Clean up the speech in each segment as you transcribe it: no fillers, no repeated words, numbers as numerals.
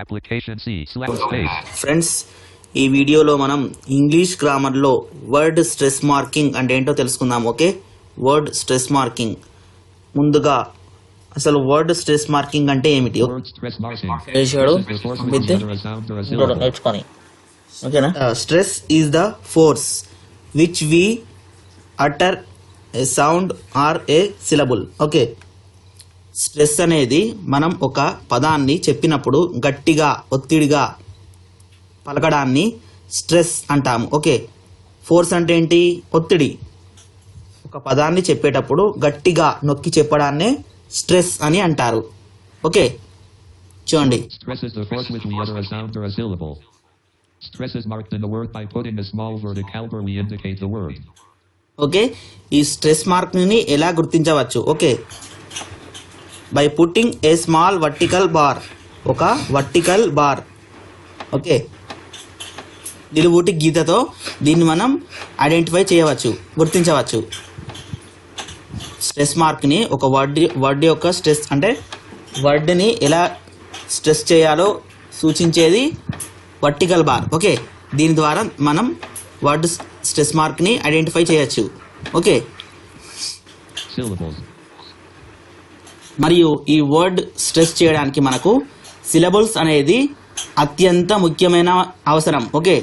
Application C/space. Friends, ఈ వీడియోలో మనం ఇంగ్లీష్ గ్రామర్లో వర్డ్ స్ట్రెస్ మార్కింగ్ అంటే ఏంటో తెలుసుకుందాం. Okay, word stress marking. ముందుగా అసలు వర్డ్ స్ట్రెస్ మార్కింగ్ అంటే ఏమిటి నేర్చుకొని. ఓకేనా? Stress is the force which we utter a sound or a syllable. Okay, stress అనేది మనం ఒక పదాన్ని చెప్పినప్పుడు గట్టిగా ఒత్తిడిగా పలకడాన్ని స్ట్రెస్ అంటాము. ఓకే, ఫోర్స్ అంటే ఏంటి? ఒత్తిడి. ఒక పదాన్ని చెప్పేటప్పుడు గట్టిగా నొక్కి చెప్పడాన్నే స్ట్రెస్ అని అంటారు. ఓకే, చూడండి. Stress is the force which we utter a sound or a syllable. Stress is marked in the word by putting a small vertical where we indicate the word. Okay, ఈ stress మార్క్ని ఎలా గుర్తించవచ్చు? Okay, by putting a small vertical bar. ఒక vertical bar. Okay, నిలువుటి గీతతో దీన్ని మనం identify చేయవచ్చు, గుర్తించవచ్చు. Stress మార్క్ని ఒక word యొక్క స్ట్రెస్ అంటే వర్డ్ని ఎలా స్ట్రెస్ చేయాలో సూచించేది వర్టికల్ బార్. ఓకే, దీని ద్వారా మనం వర్డ్ స్ట్రెస్ మార్క్ని ఐడెంటిఫై చేయొచ్చు. ఓకే, మరియు ఈ వర్డ్ స్ట్రెస్ చేయడానికి మనకు సిలబుల్స్ అనేది అత్యంత ముఖ్యమైన అవసరం. ఓకే,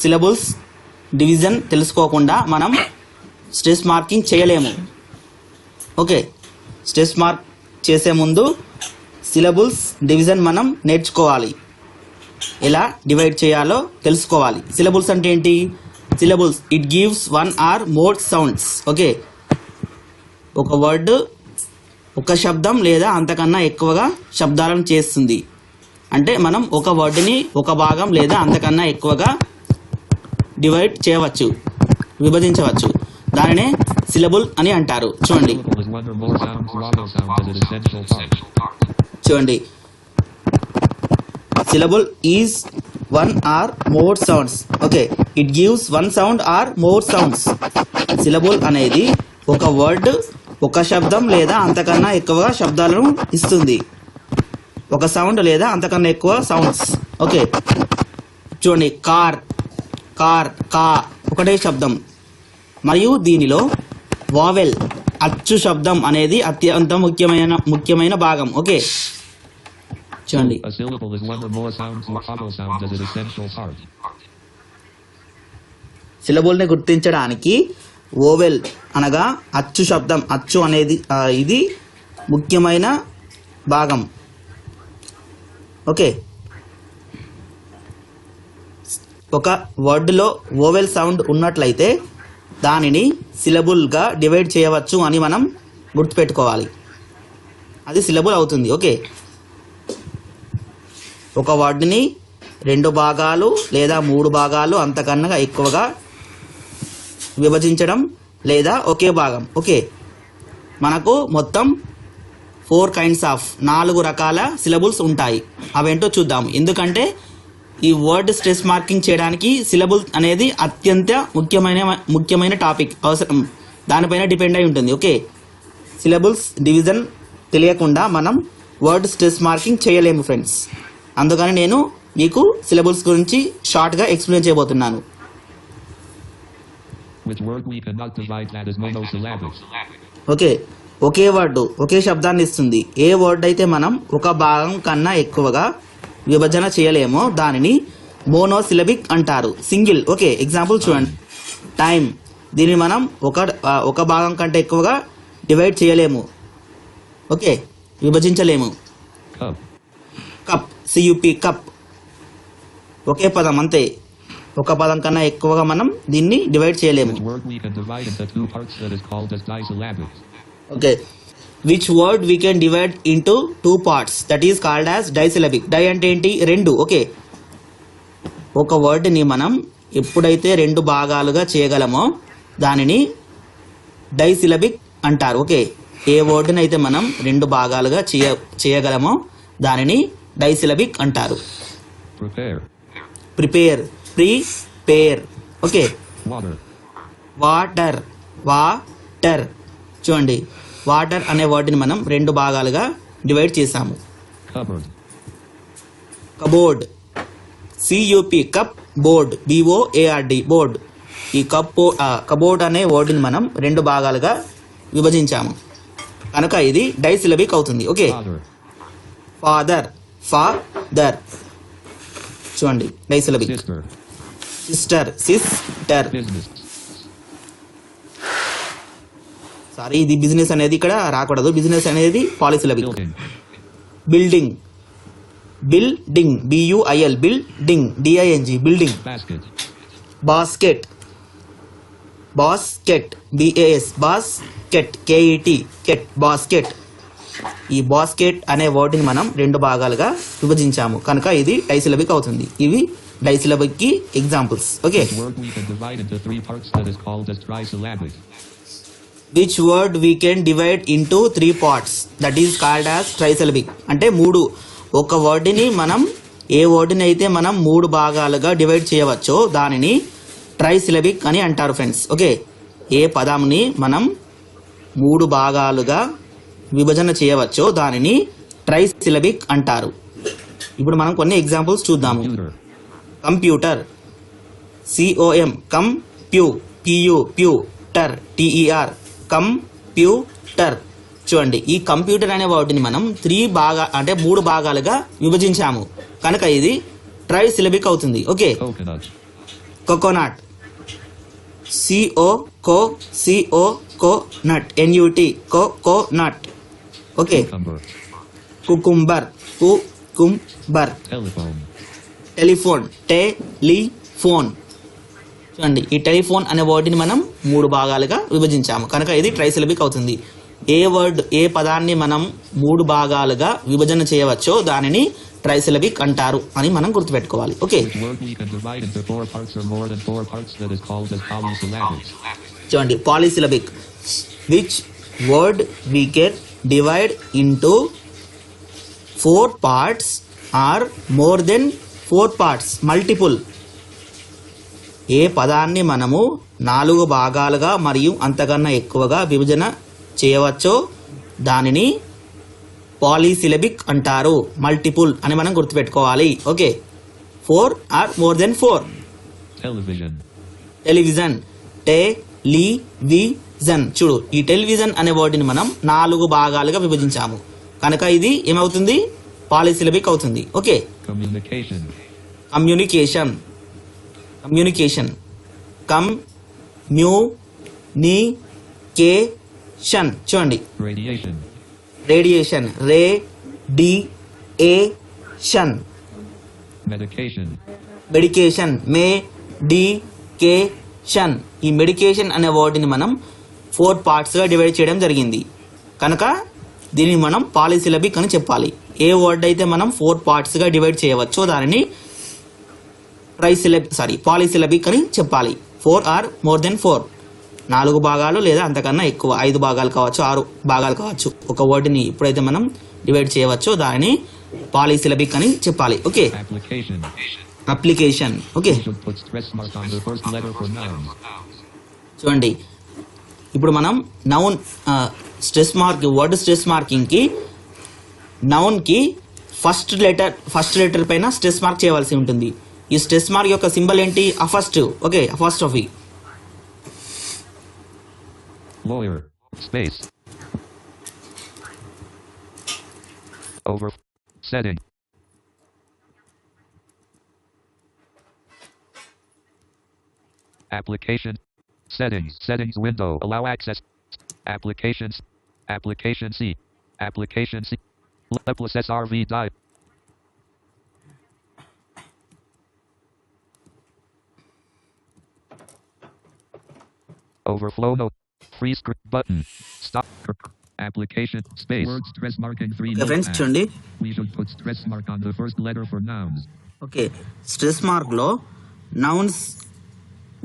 సిలబుల్స్ డివిజన్ తెలుసుకోకుండా మనం స్ట్రెస్ మార్కింగ్ చేయలేము. ఓకే, స్ట్రెస్ మార్క్ చేసే ముందు సిలబుల్స్ డివిజన్ మనం నేర్చుకోవాలి, ఎలా డివైడ్ చేయాలో తెలుసుకోవాలి. సిలబుల్స్ అంటే ఏంటి? Syllables it gives one or more sounds. Okay, ఒక వర్డ్ ఒక శబ్దం లేదా అంతకన్నా ఎక్కువగా శబ్దాలను చేస్తుంది. అంటే మనం ఒక వర్డ్ని ఒక భాగం లేదా అంతకన్నా ఎక్కువగా డివైడ్ చేయవచ్చు, విభజించవచ్చు. దానినే సిలబుల్ అని అంటారు. చూడండి, syllable is one or more sounds. Okay, it gives one sound or more sounds. Syllable అనేది ఒక వర్డ్ ఒక శబ్దం లేదా అంతకన్నా ఎక్కువ శబ్దాలను ఇస్తుంది, ఒక సౌండ్ లేదా అంతకన్నా ఎక్కువ సౌండ్స్. ఓకే, చూడండి, కార్, కార్, కా ఒకటే శబ్దం. మరియు దీనిలో వావెల్ అచ్చు శబ్దం అనేది అత్యంత ముఖ్యమైన భాగం. ఓకే, చూడండి, సిలబుల్ని గుర్తించడానికి ఓవెల్ అనగా అచ్చు శబ్దం, అచ్చు అనేది ఇది ముఖ్యమైన భాగం. ఓకే, ఒక వర్డ్లో ఓవెల్ సౌండ్ ఉన్నట్లయితే దానిని సిలబుల్గా డివైడ్ చేయవచ్చు అని మనం గుర్తుపెట్టుకోవాలి. అది సిలబుల్ అవుతుంది. ఓకే, ఒక వర్డ్ని 2 భాగాలు లేదా 3 భాగాలు అంతకన్నా ఎక్కువగా విభజించడం లేదా ఒకే భాగం. ఓకే, మనకు మొత్తం 4 కైండ్స్ ఆఫ్ 4 రకాల సిలబుల్స్ ఉంటాయి. అవేంటో చూద్దాం. ఎందుకంటే ఈ వర్డ్ స్ట్రెస్ మార్కింగ్ చేయడానికి సిలబుల్ అనేది అత్యంత ముఖ్యమైన టాపిక్ అవసరం, దానిపైన డిపెండ్ అయి ఉంటుంది. ఓకే, సిలబుల్స్ డివిజన్ తెలియకుండా మనం వర్డ్ స్ట్రెస్ మార్కింగ్ చేయలేము ఫ్రెండ్స్. అందుకని నేను మీకు సిలబుల్స్ గురించి షార్ట్గా ఎక్స్ప్లెయిన్ చేయబోతున్నాను. ఓకే, ఒకే వర్డ్ ఒకే శబ్దాన్ని ఇస్తుంది. ఏ వర్డ్ అయితే మనం ఒక భాగం కన్నా ఎక్కువగా విభజన చేయలేమో దానిని మోనోసిలబిక్ అంటారు, సింగిల్. ఓకే, ఎగ్జాంపుల్ చూడండి, టైం. దీన్ని మనం ఒక భాగం కంటే ఎక్కువగా డివైడ్ చేయలేము. ఓకే, విభజించలేము. కప్, సియుపి, కప్ ఒకే పదం, అంతే. ఒక పదం కన్నా ఎక్కువగా మనం దీన్ని డివైడ్ చేయలేము. Okay, which word we can divide into 2 parts, that is called as disyllabic. Di అంటే ఏంటి? 2. ఓకే, ఒక వర్డ్ని మనం ఎప్పుడైతే 2 భాగాలుగా చేయగలమో దానిని డైసిలబిక్ అంటారు. ఓకే, ఏ వర్డ్ని అయితే మనం 2 భాగాలుగా చేయగలమో దానిని డైసిలబిక్ అంటారు. Prepare, prepare. Okay, water, water. చూడండి, వాటర్ అనే వర్డ్ని మనం 2 భాగాలుగా డివైడ్ చేసాము. Cupboard, C U P cup, board BOARD board. ఈ కబోర్డ్ అనే వర్డ్ని మనం రెండు భాగాలుగా విభజించాము కనుక ఇది డైసిలబిక్ అవుతుంది. ఓకే, father, ఫాదర్ చూడండి disyllabic. sister, sister, business, sorry ఇది బిజినెస్ అనేది ఇక్కడ రాకూడదు, బిజినెస్ అనేది polysyllabic. building, building, BUIL building, DING building. basket, basket, BAS basket, KET basket. ఈ బాస్కెట్ అనే వర్డ్ని మనం రెండు భాగాలుగా విభజించాము కనుక ఇది డైసిలబిక్ అవుతుంది. ఇవి డైసిలబిక్ కి examples. Okay, which word we can divide into three parts that is called as trisyllabic. Which word we can divide into 3 parts that is called as trisyllabic. అంటే ఒక వర్డ్ని మనం ఏ వర్డ్ని అయితే మనం 3 భాగాలుగా డివైడ్ చేయవచ్చో దానిని ట్రైసిలబిక్ అని అంటారు ఫ్రెండ్స్. ఓకే, ఏ పదంని మనం 3 భాగాలుగా విభజన చేయవచ్చో దానిని ట్రైసిలబిక్ అంటారు. ఇప్పుడు మనం కొన్ని ఎగ్జాంపుల్స్ చూద్దాము. Computer, computer, COM pewter, TER computer. చూడండి ఈ కంప్యూటర్ అనే వర్డ్ని మనం 3 భాగాలుగా విభజించాము కనుక ఇది ట్రైసిలబిక్ అవుతుంది. Okay, coconut, coconut, coconut, NUT coconut. Okay, cucumber, cucumber, telephone, telephone, చూడండి ఈ టెలిఫోన్ అనే వర్డ్ని మనం 3 భాగాలుగా విభజించాము కనుక ఇది ట్రైసిలబిక్ అవుతుంది. ఏ పదాన్ని మనం 3 భాగాలుగా విభజన చేయవచ్చో దానిని ట్రైసిలబిక్ అంటారు అని మనం గుర్తుపెట్టుకోవాలి. Okay, which word we can divide into 4 parts or more than 4 parts that is called as polysyllabic. చూడండి polysyllabic. Which word we can divide into 4 parts or more than 4 parts multiple. ఏ పదాన్ని మనము 4 భాగాలుగా మరియు అంతకన్నా ఎక్కువగా విభజన చేయవచ్చో దానిని పాలిసిలబిక్ అంటారు. మల్టిపుల్ అని మనం గుర్తుపెట్టుకోవాలి. Okay, 4 or more than 4. Television, television, చూడు ఈ టెలివిజన్ అనే వర్డ్ని మనం 4 భాగాలుగా విభజించాము కనుక ఇది ఏమవుతుంది పాలిసిలబిక్ అవుతుంది. ఓకే, communication, కమ్యూనికేషన్, చూడండి radiation, రేడియేషన్, medication, మెడికేషన్, ఈ మెడికేషన్ అనే వర్డ్ని మనం 4 partsగా డివైడ్ చేయడం జరిగింది కనుక దీన్ని మనం పాలిసిలబిక్ అని చెప్పాలి. ఏ వర్డ్ అయితే మనం 4 partsగా డివైడ్ చేయవచ్చో దానిని పాలిసిలబిక్ అని చెప్పాలి. 4 ఆర్ మోర్ దెన్ 4, 4 భాగాలు లేదా అంతకన్నా ఎక్కువ, 5 భాగాలు కావచ్చు, 6 భాగాలు కావచ్చు. ఒక వర్డ్ని ఎప్పుడైతే మనం డివైడ్ చేయవచ్చో దానిని పాలిసిలబిక్ అని చెప్పాలి. Okay, application, application. Okay, we should put stress mark on the first letter for nouns. చూడండి ఇప్పుడు మనం నౌన్ వర్డ్ స్ట్రెస్ మార్కింగ్కి నౌన్కి ఫస్ట్ లెటర్ పైన స్ట్రెస్ మార్క్ చేయవలసి ఉంటుంది. ఈ స్ట్రెస్ మార్క్ యొక్క సింబల్ ఏంటి? అఫస్ట్. Okay, apostrophe. Lawyer, space, over, setting, application, settings window, allow access, application C, Lepless SRV die, overflow no, free script button, stop, application, space, word stress marking 3 okay friends చూడండి we should put stress mark on the first letter for nouns. Okay, stress మార్క్లో nouns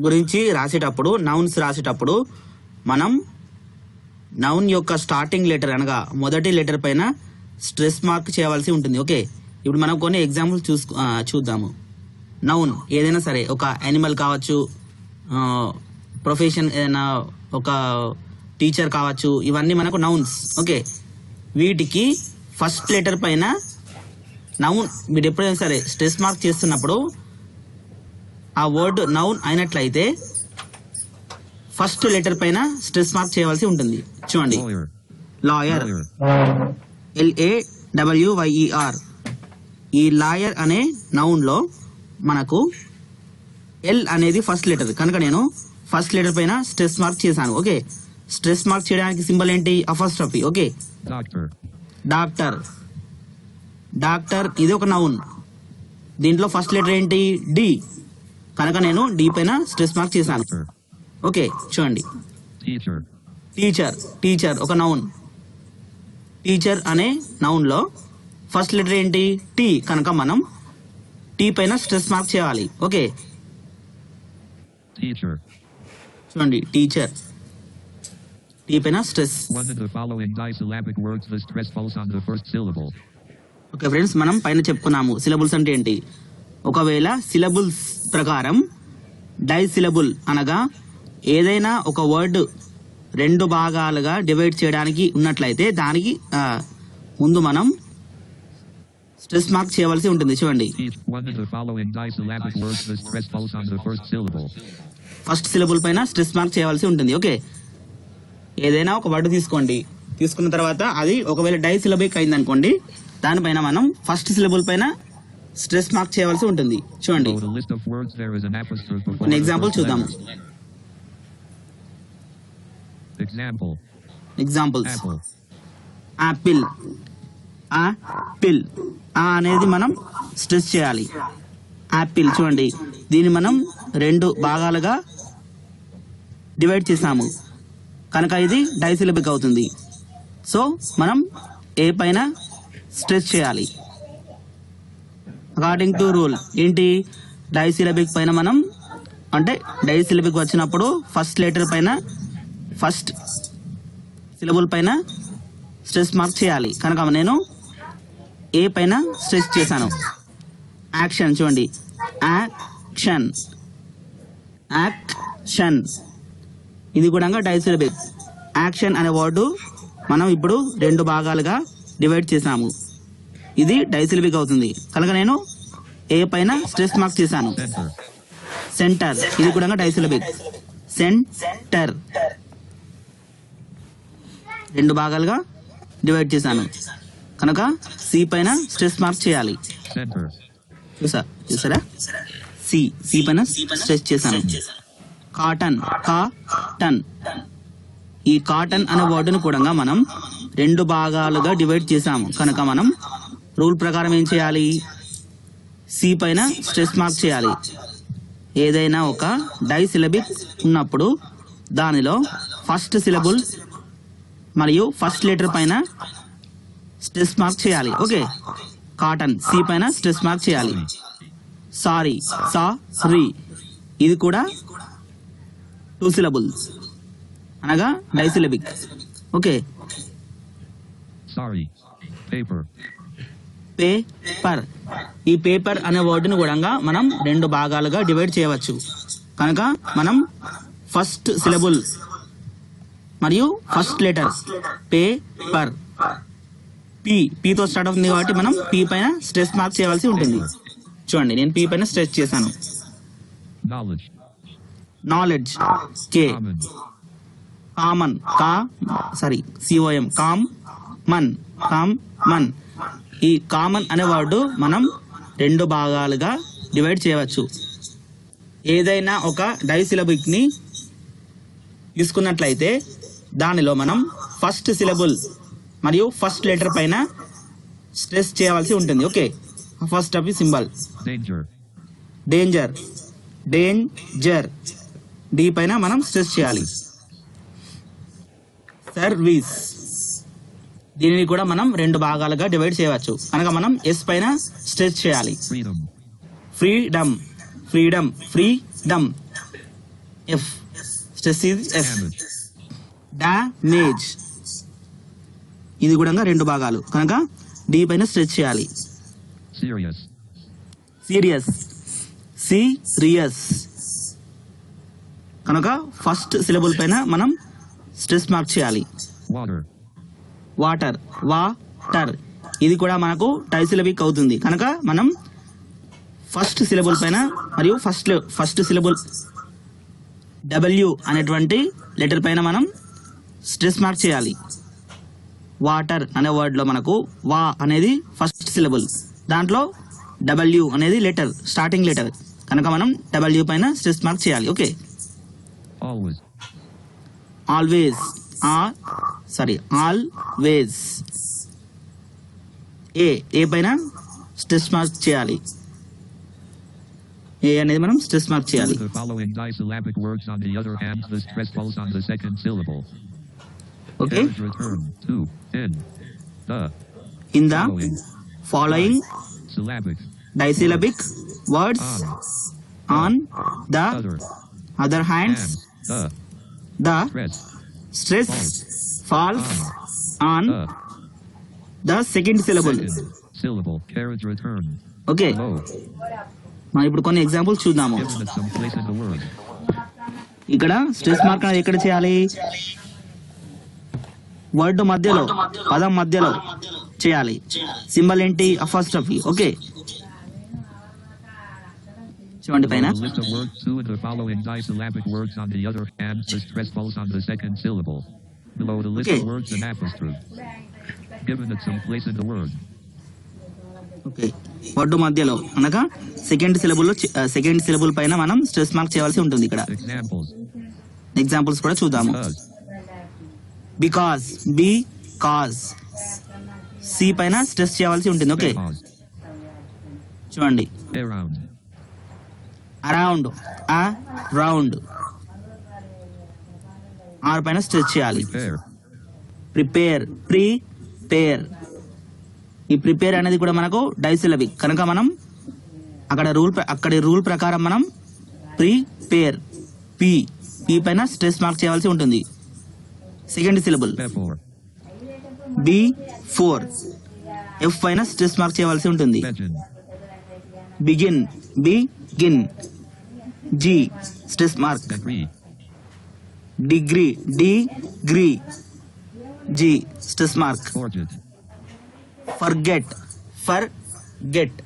గురించి రాసేటప్పుడు మనం noun యొక్క starting letter అనగా మొదటి letter పైన stress mark చేయవలసి ఉంటుంది. ఓకే, ఇప్పుడు మనం కొన్ని ఎగ్జాంపుల్స్ చూద్దాము. నౌన్ ఏదైనా సరే, ఒక యానిమల్ కావచ్చు, ప్రొఫెషన్ ఏదైనా, ఒక టీచర్ కావచ్చు, ఇవన్నీ మనకు నౌన్స్. ఓకే, వీటికి ఫస్ట్ లెటర్ పైన నౌన్ మీరు ఎప్పుడైనా సరే స్ట్రెస్ మార్క్ చేస్తున్నప్పుడు ఆ వర్డ్ నౌన్ అయినట్లయితే ఫస్ట్ లెటర్ పైన స్ట్రెస్ మార్క్ చేయవలసి ఉంటుంది. చూడండి, lawyer, లాయర్, lawyer, LAWYER. ఈ లాయర్ అనే నౌన్ లో మనకు ఎల్ అనేది ఫస్ట్ లెటర్ కనుక నేను ఫస్ట్ లెటర్ పైన స్ట్రెస్ మార్క్ చేశాను. ఓకే, స్ట్రెస్ మార్క్ చేయడానికి సింబల్ ఏంటి? Apostrophe. Okay, doctor, doctor. Doctor ఇది ఒక నౌన్, దీంట్లో ఫస్ట్ లెటర్ ఏంటి? డి కనుక నేను డి పైన స్ట్రెస్ మార్క్ చేశాను. doctor, ఓకే, చూడండి, teacher, టీచర్. టీచర్ ఒక నౌన్, టీచర్ అనే నౌన్ లో ఫస్ట్ లెటర్ ఏంటి? టీ కనుక మనం టీ పైన స్ట్రెస్ మార్క్ చేయాలి. Okay, teacher. చూడండి, టీచర్, టీ పైన stress. One of the following disyllabic words, the stress falls on the first syllable. Okay friends, మనం పైన చెప్పుకున్నాము సిలబుల్స్ అంటే ఏంటి. ఒకవేళ సిలబుల్స్ ప్రకారం డైసిలబుల్ అనగా ఏదైనా ఒక వర్డ్ రెండు భాగాలుగా డివైడ్ చేయడానికి ఉన్నట్లయితే దానికి ముందు మనం స్ట్రెస్ మార్క్ చేయవలసి ఉంటుంది. చూడండి, One of the following disyllabic words, the stress falls on the first syllable. First syllable పైన స్ట్రెస్ మార్క్ చేయవలసి ఉంటుంది. ఓకే, ఏదైనా ఒక వర్డ్ తీసుకోండి, తీసుకున్న తర్వాత అది ఒకవేళ డై సిలబిక్ అయింది అనుకోండి, దానిపైన మనం ఫస్ట్ సిలబుల్ పైన స్ట్రెస్ మార్క్ చేయవలసి ఉంటుంది. చూడండి, Below the list of words, there is an apostrophe before కొన్ని the ఎగ్జాంపుల్ first చూద్దాము. letter. Example, examples: apple, Apple. Apple అనేది మనం స్ట్రెస్ చేయాలి. యాపిల్ చూడండి, దీన్ని మనం రెండు భాగాలుగా డివైడ్ చేసాము కనుక ఇది డైసిలబిక్ అవుతుంది. సో మనం ఏ పైన స్ట్రెస్ చేయాలి. అకార్డింగ్ టు రూల్ ఏంటి? డైసిలబిక్ పైన మనం అంటే డైసిలబిక్ వచ్చినప్పుడు ఫస్ట్ లెటర్ పైన ఫస్ట్ సిలబుల్ పైన స్ట్రెస్ మార్క్ చేయాలి కనుక నేను ఏ పైన స్ట్రెస్ చేశాను. యాక్షన్ చూడండి, యాక్షన్, యాక్షన్ ఇది కూడా డైసిలబిక్. యాక్షన్ అనే వర్డ్ మనం ఇప్పుడు రెండు భాగాలుగా డివైడ్ చేసాము, ఇది డైసిలబిక్ అవుతుంది కనుక నేను ఏ పైన స్ట్రెస్ మార్క్ చేశాను. center, సెంటర్ ఇది కూడా డైసిలబిక్. సెంటర్ రెండు భాగాలుగా డివైడ్ చేశాను కనుక సి పైన స్ట్రెస్ మార్క్ చేయాలి. center, చూసారా, సి పైన స్ట్రెస్ చేశాను. కాటన్, కాటన్ ఈ కాటన్ అనే వర్డ్ను కూడా మనం రెండు భాగాలుగా డివైడ్ చేసాము కనుక మనం రూల్ ప్రకారం ఏం చేయాలి? సి పైన స్ట్రెస్ మార్క్ చేయాలి. ఏదైనా ఒక డైసిలబిక్ ఉన్నప్పుడు దానిలో ఫస్ట్ సిలబుల్ మరియు ఫస్ట్ లెటర్ పైన స్ట్రెస్ మార్క్ చేయాలి. ఓకే, కాటన్ సి పైన స్ట్రెస్ మార్క్ చేయాలి. సారీ, సారీ ఇది కూడా టూ సిలబుల్స్ అనగా disyllabic. Okay, sorry, paper, paper ఈ పేపర్ అనే వర్డ్ని కూడా మనం రెండు భాగాలుగా డివైడ్ చేయవచ్చు కనుక మనం ఫస్ట్ సిలబుల్ మరియు ఫస్ట్ లెటర్ పేపర్ పీతో స్టార్ట్ అవుతుంది కాబట్టి మనం పీ పైన స్ట్రెస్ మార్క్ చేయవలసి ఉంటుంది. చూడండి, నేను పీ పైన స్ట్రెస్ చేశాను. knowledge, నాలెడ్జ్ కే, common, కామన్ COM కామన్ ఈ కామన్ అనే వర్డ్ మనం రెండు భాగాలుగా డివైడ్ చేయవచ్చు. ఏదైనా ఒక డైసిలబిక్ ని తీసుకున్నట్లయితే దానిలో మనం ఫస్ట్ సిలబుల్ మరియు ఫస్ట్ లెటర్ పైన స్ట్రెస్ చేయవలసి ఉంటుంది. Okay, first of symbol danger, danger, danger D పైన మనం స్ట్రెస్ చేయాలి. సర్వీస్ దీనిని కూడా మనం రెండు భాగాలుగా డివైడ్ చేయవచ్చు కనుక మనం ఎస్ పైన స్ట్రెస్ చేయాలి. freedom, freedom, freedom, freedom F stress ఇది ఎస్. damage, డామేజ్ ఇది కూడా రెండు భాగాలు కనుక డి పైన స్ట్రెచ్ చేయాలి. serious, సీరియస్, సీరియస్ కనుక ఫస్ట్ సిలబుల్ పైన మనం స్ట్రెస్ మార్క్ చేయాలి. water, వాటర్, వాటర్ ఇది కూడా మనకు ట్రైసిలబిక్ అవుతుంది కనుక మనం ఫస్ట్ సిలబుల్ పైన మరియు ఫస్ట్ సిలబుల్ డబ్ల్యూ అనేటువంటి లెటర్ పైన మనం స్ట్రెస్ మార్క్ చేయాలి. వాటర్ అనే వర్డ్ లో మనకు వా అనేది ఫస్ట్ సిలబుల్, దాంట్లో డబ్ల్యూ అనేది లెటర్, స్టార్టింగ్ లెటర్ కనుక మనం డబ్ల్యూ పైన స్ట్రెస్ మార్క్ చేయాలి. ఓకే, ఆల్వేస్ ఆల్వేస్ ఏ పైన స్ట్రెస్ మార్క్ చేయాలి. ఏ అనేది మనం స్ట్రెస్ మార్క్ చేయాలి. The following disyllabic words on the other hand, the stress falls on the second syllable. Okay. Carriage return to in the following syllabic disyllabic words on the other hands, the stress falls on the second syllable. syllable. Carriage return. Okay. Below. మనం ఇప్పుడు కొన్ని examples చూద్దాము. Given at some place in the word. ఇక్కడ stress mark అనేది ఎక్కడ చేయాలి? Word మధ్యలో, పదం మధ్యలో చేయాలి. సింబల్ ఏంటి? అపాస్ట్రఫీ. ఓకే, చూడండి పైన. Below the list of words, two of the following disyllabic words on the other hand, the stress falls on the second syllable. Below the list Okay. of words, an apostrophe. Given at some place in the word. Okay, word మధ్యలో అనగా second syllable పైన మనం stress mark చేయాల్సి ఉంటుంది. ఇక్కడ Examples. Examples కూడా చూద్దాము. Because. Because C పైన స్ట్రెస్ చేయాల్సి ఉంటుంది. Okay, Because. చూడండి. Around. అరౌండ్ రౌండ్ ఆర్ పైన స్ట్రెచ్ చేయాలి. Prepare. ప్రిపేర్ ఈ ప్రిపేర్ అనేది కూడా మనకు డైసిలబిక్ కనుక మనం అక్కడి రూల్ ప్రకారం మనం ప్రిపేర్ పి పైన స్ట్రెస్ మార్క్ చేయాల్సి ఉంటుంది. Second syllable Before. B4 F పైన స్ట్రెస్ మార్క్ చేయాల్సి ఉంటుంది. Begin. Begin G stress mark. Degree. Degree G stress mark. Forget. Forget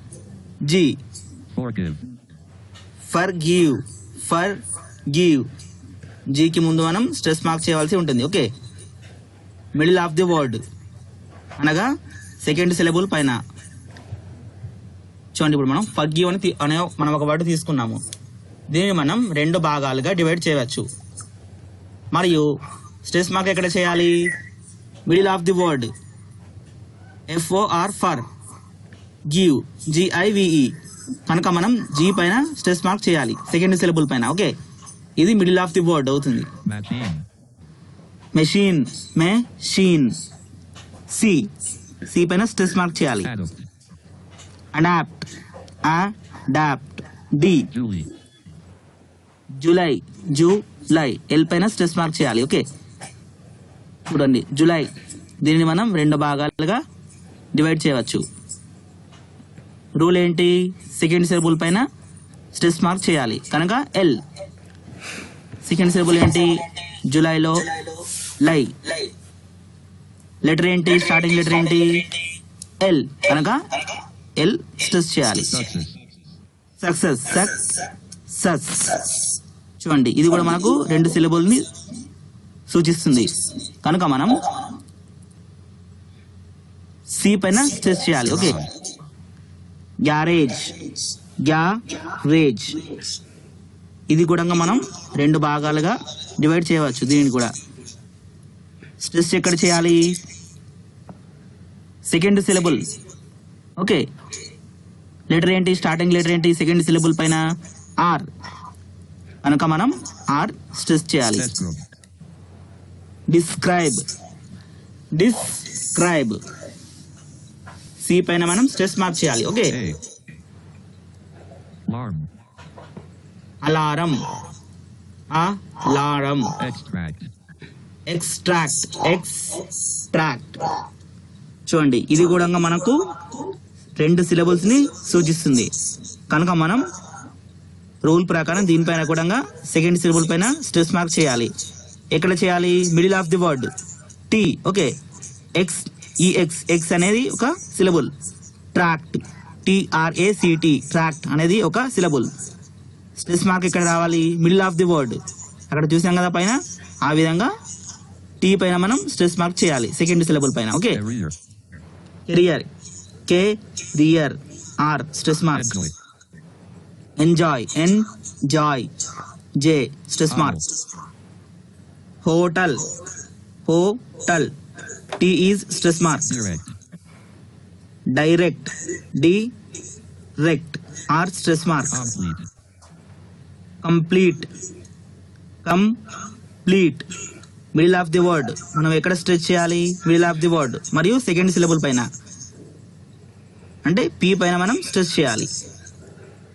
G. Forgive. Forgive జీకి ముందు మనం స్ట్రెస్ మార్క్ చేయాల్సి ఉంటుంది. Okay, middle of the word అనగా సెకండ్ సిలబుల్ పైన చూడండి. ఇప్పుడు మనం ఫర్గివ్ అనే మనం ఒక వర్డ్ తీసుకున్నాము. దీన్ని మనం రెండు భాగాలుగా డివైడ్ చేయవచ్చు. మరియు స్ట్రెస్ మార్క్ ఎక్కడ చేయాలి? Middle of the word. FOR for give GIVE కనుక మనం జీ పైన స్ట్రెస్ మార్క్ చేయాలి సెకండ్ సిలబుల్ పైన. ఓకే, ఇది మిడిల్ ఆఫ్ ది వర్డ్ అవుతుంది. మెషిన్ సి పైన స్ట్రెస్ మార్క్ చేయాలి. Adopt D. జూలై ఎల్ పైన స్ట్రెస్ మార్క్ చేయాలి. ఓకే, చూడండి జూలై. దీనిని మనం రెండు భాగాలుగా డివైడ్ చేయవచ్చు. రూల్ ఏంటి? సెకండ్ సిలబుల్ పైన స్ట్రెస్ మార్క్ చేయాలి కనుక ఎల్. సెకండ్ సిలబుల్ ఏంటి? జూలైలో లై. లెటర్ ఏంటి? స్టార్టింగ్ లెటర్ ఏంటి? ఎల్ కనుక ఎల్ స్ట్రెస్ చేయాలి. సక్సెస్. చూడండి, ఇది కూడా మనకు రెండు సిలబుల్ ని సూచిస్తుంది కనుక మనం సి పైన స్ట్రెస్ చేయాలి. ఓకే, గ్యారేజ్ ఇది కూడా మనం రెండు భాగాలుగా డివైడ్ చేయవచ్చు. దీనిని కూడా స్ట్రెస్ ఎక్కడ చేయాలి? Second syllable. ఓకే, లెటర్ ఏంటి? స్టార్టింగ్ లెటర్ ఏంటి? సెకండ్ సిలబుల్ పైన ఆర్ కనుక మనం ఆర్ స్ట్రెస్ చేయాలి. డిస్క్రైబ్ సి పైన మనం స్ట్రెస్ మార్క్ చేయాలి. ఓకే, అలారం ఎక్స్ట్రాక్ట్ చూడండి, ఇది కూడా మనకు రెండు సిలబుల్స్ ని సూచిస్తుంది కనుక మనం రూల్ ప్రకారం దీనిపైన కూడా సెకండ్ సిలబుల్ పైన స్ట్రెస్ మార్క్ చేయాలి. ఎక్కడ చేయాలి? Middle of the word T. Okay, ఈ ఎక్స్ అనేది ఒక సిలబుల్. ట్రాక్ట్, TRACT, ట్రాక్ట్ అనేది ఒక సిలబుల్. స్ట్రెస్ మార్క్ ఇక్కడ రావాలి మిడిల్ ఆఫ్ ది వర్డ్. అక్కడ చూసాం కదా పైన, ఆ విధంగా టీ పైన మనం స్ట్రెస్ మార్క్ చేయాలి సెకండ్ సిలబుల్ పైన. Okay, career, career, career, R stress mark. enjoy, enjoy, enjoy, J stress mark. Hotel, hotel, T is stress mark. direct, direct, direct, R stress mark. complete, complete, complete, middle of the word. మనం ఎక్కడ stretch చేయాలి? Middle of the word మరియు second syllable పైన, అంటే P పైన మనం stretch చేయాలి.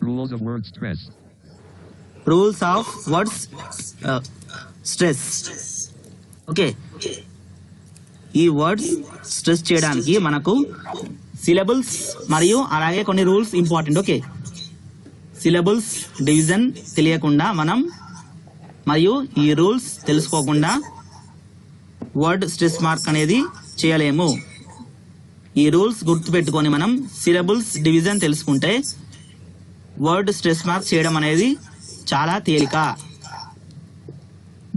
rules of word stress, rules of words stress. Okay, ఈ వర్డ్స్ స్ట్రెస్ చేయడానికి మనకు సిలబుల్స్ మరియు అలాగే కొన్ని rules important. Okay, syllables division తెలియకుండా మనం మరియు ఈ రూల్స్ తెలుసుకోకుండా వర్డ్ స్ట్రెస్ మార్క్ అనేది చేయలేము. ఈ రూల్స్ గుర్తుపెట్టుకొని మనం సిలబుల్స్ డివిజన్ తెలుసుకుంటే వర్డ్ స్ట్రెస్ మార్క్ చేయడం అనేది చాలా తేలిక.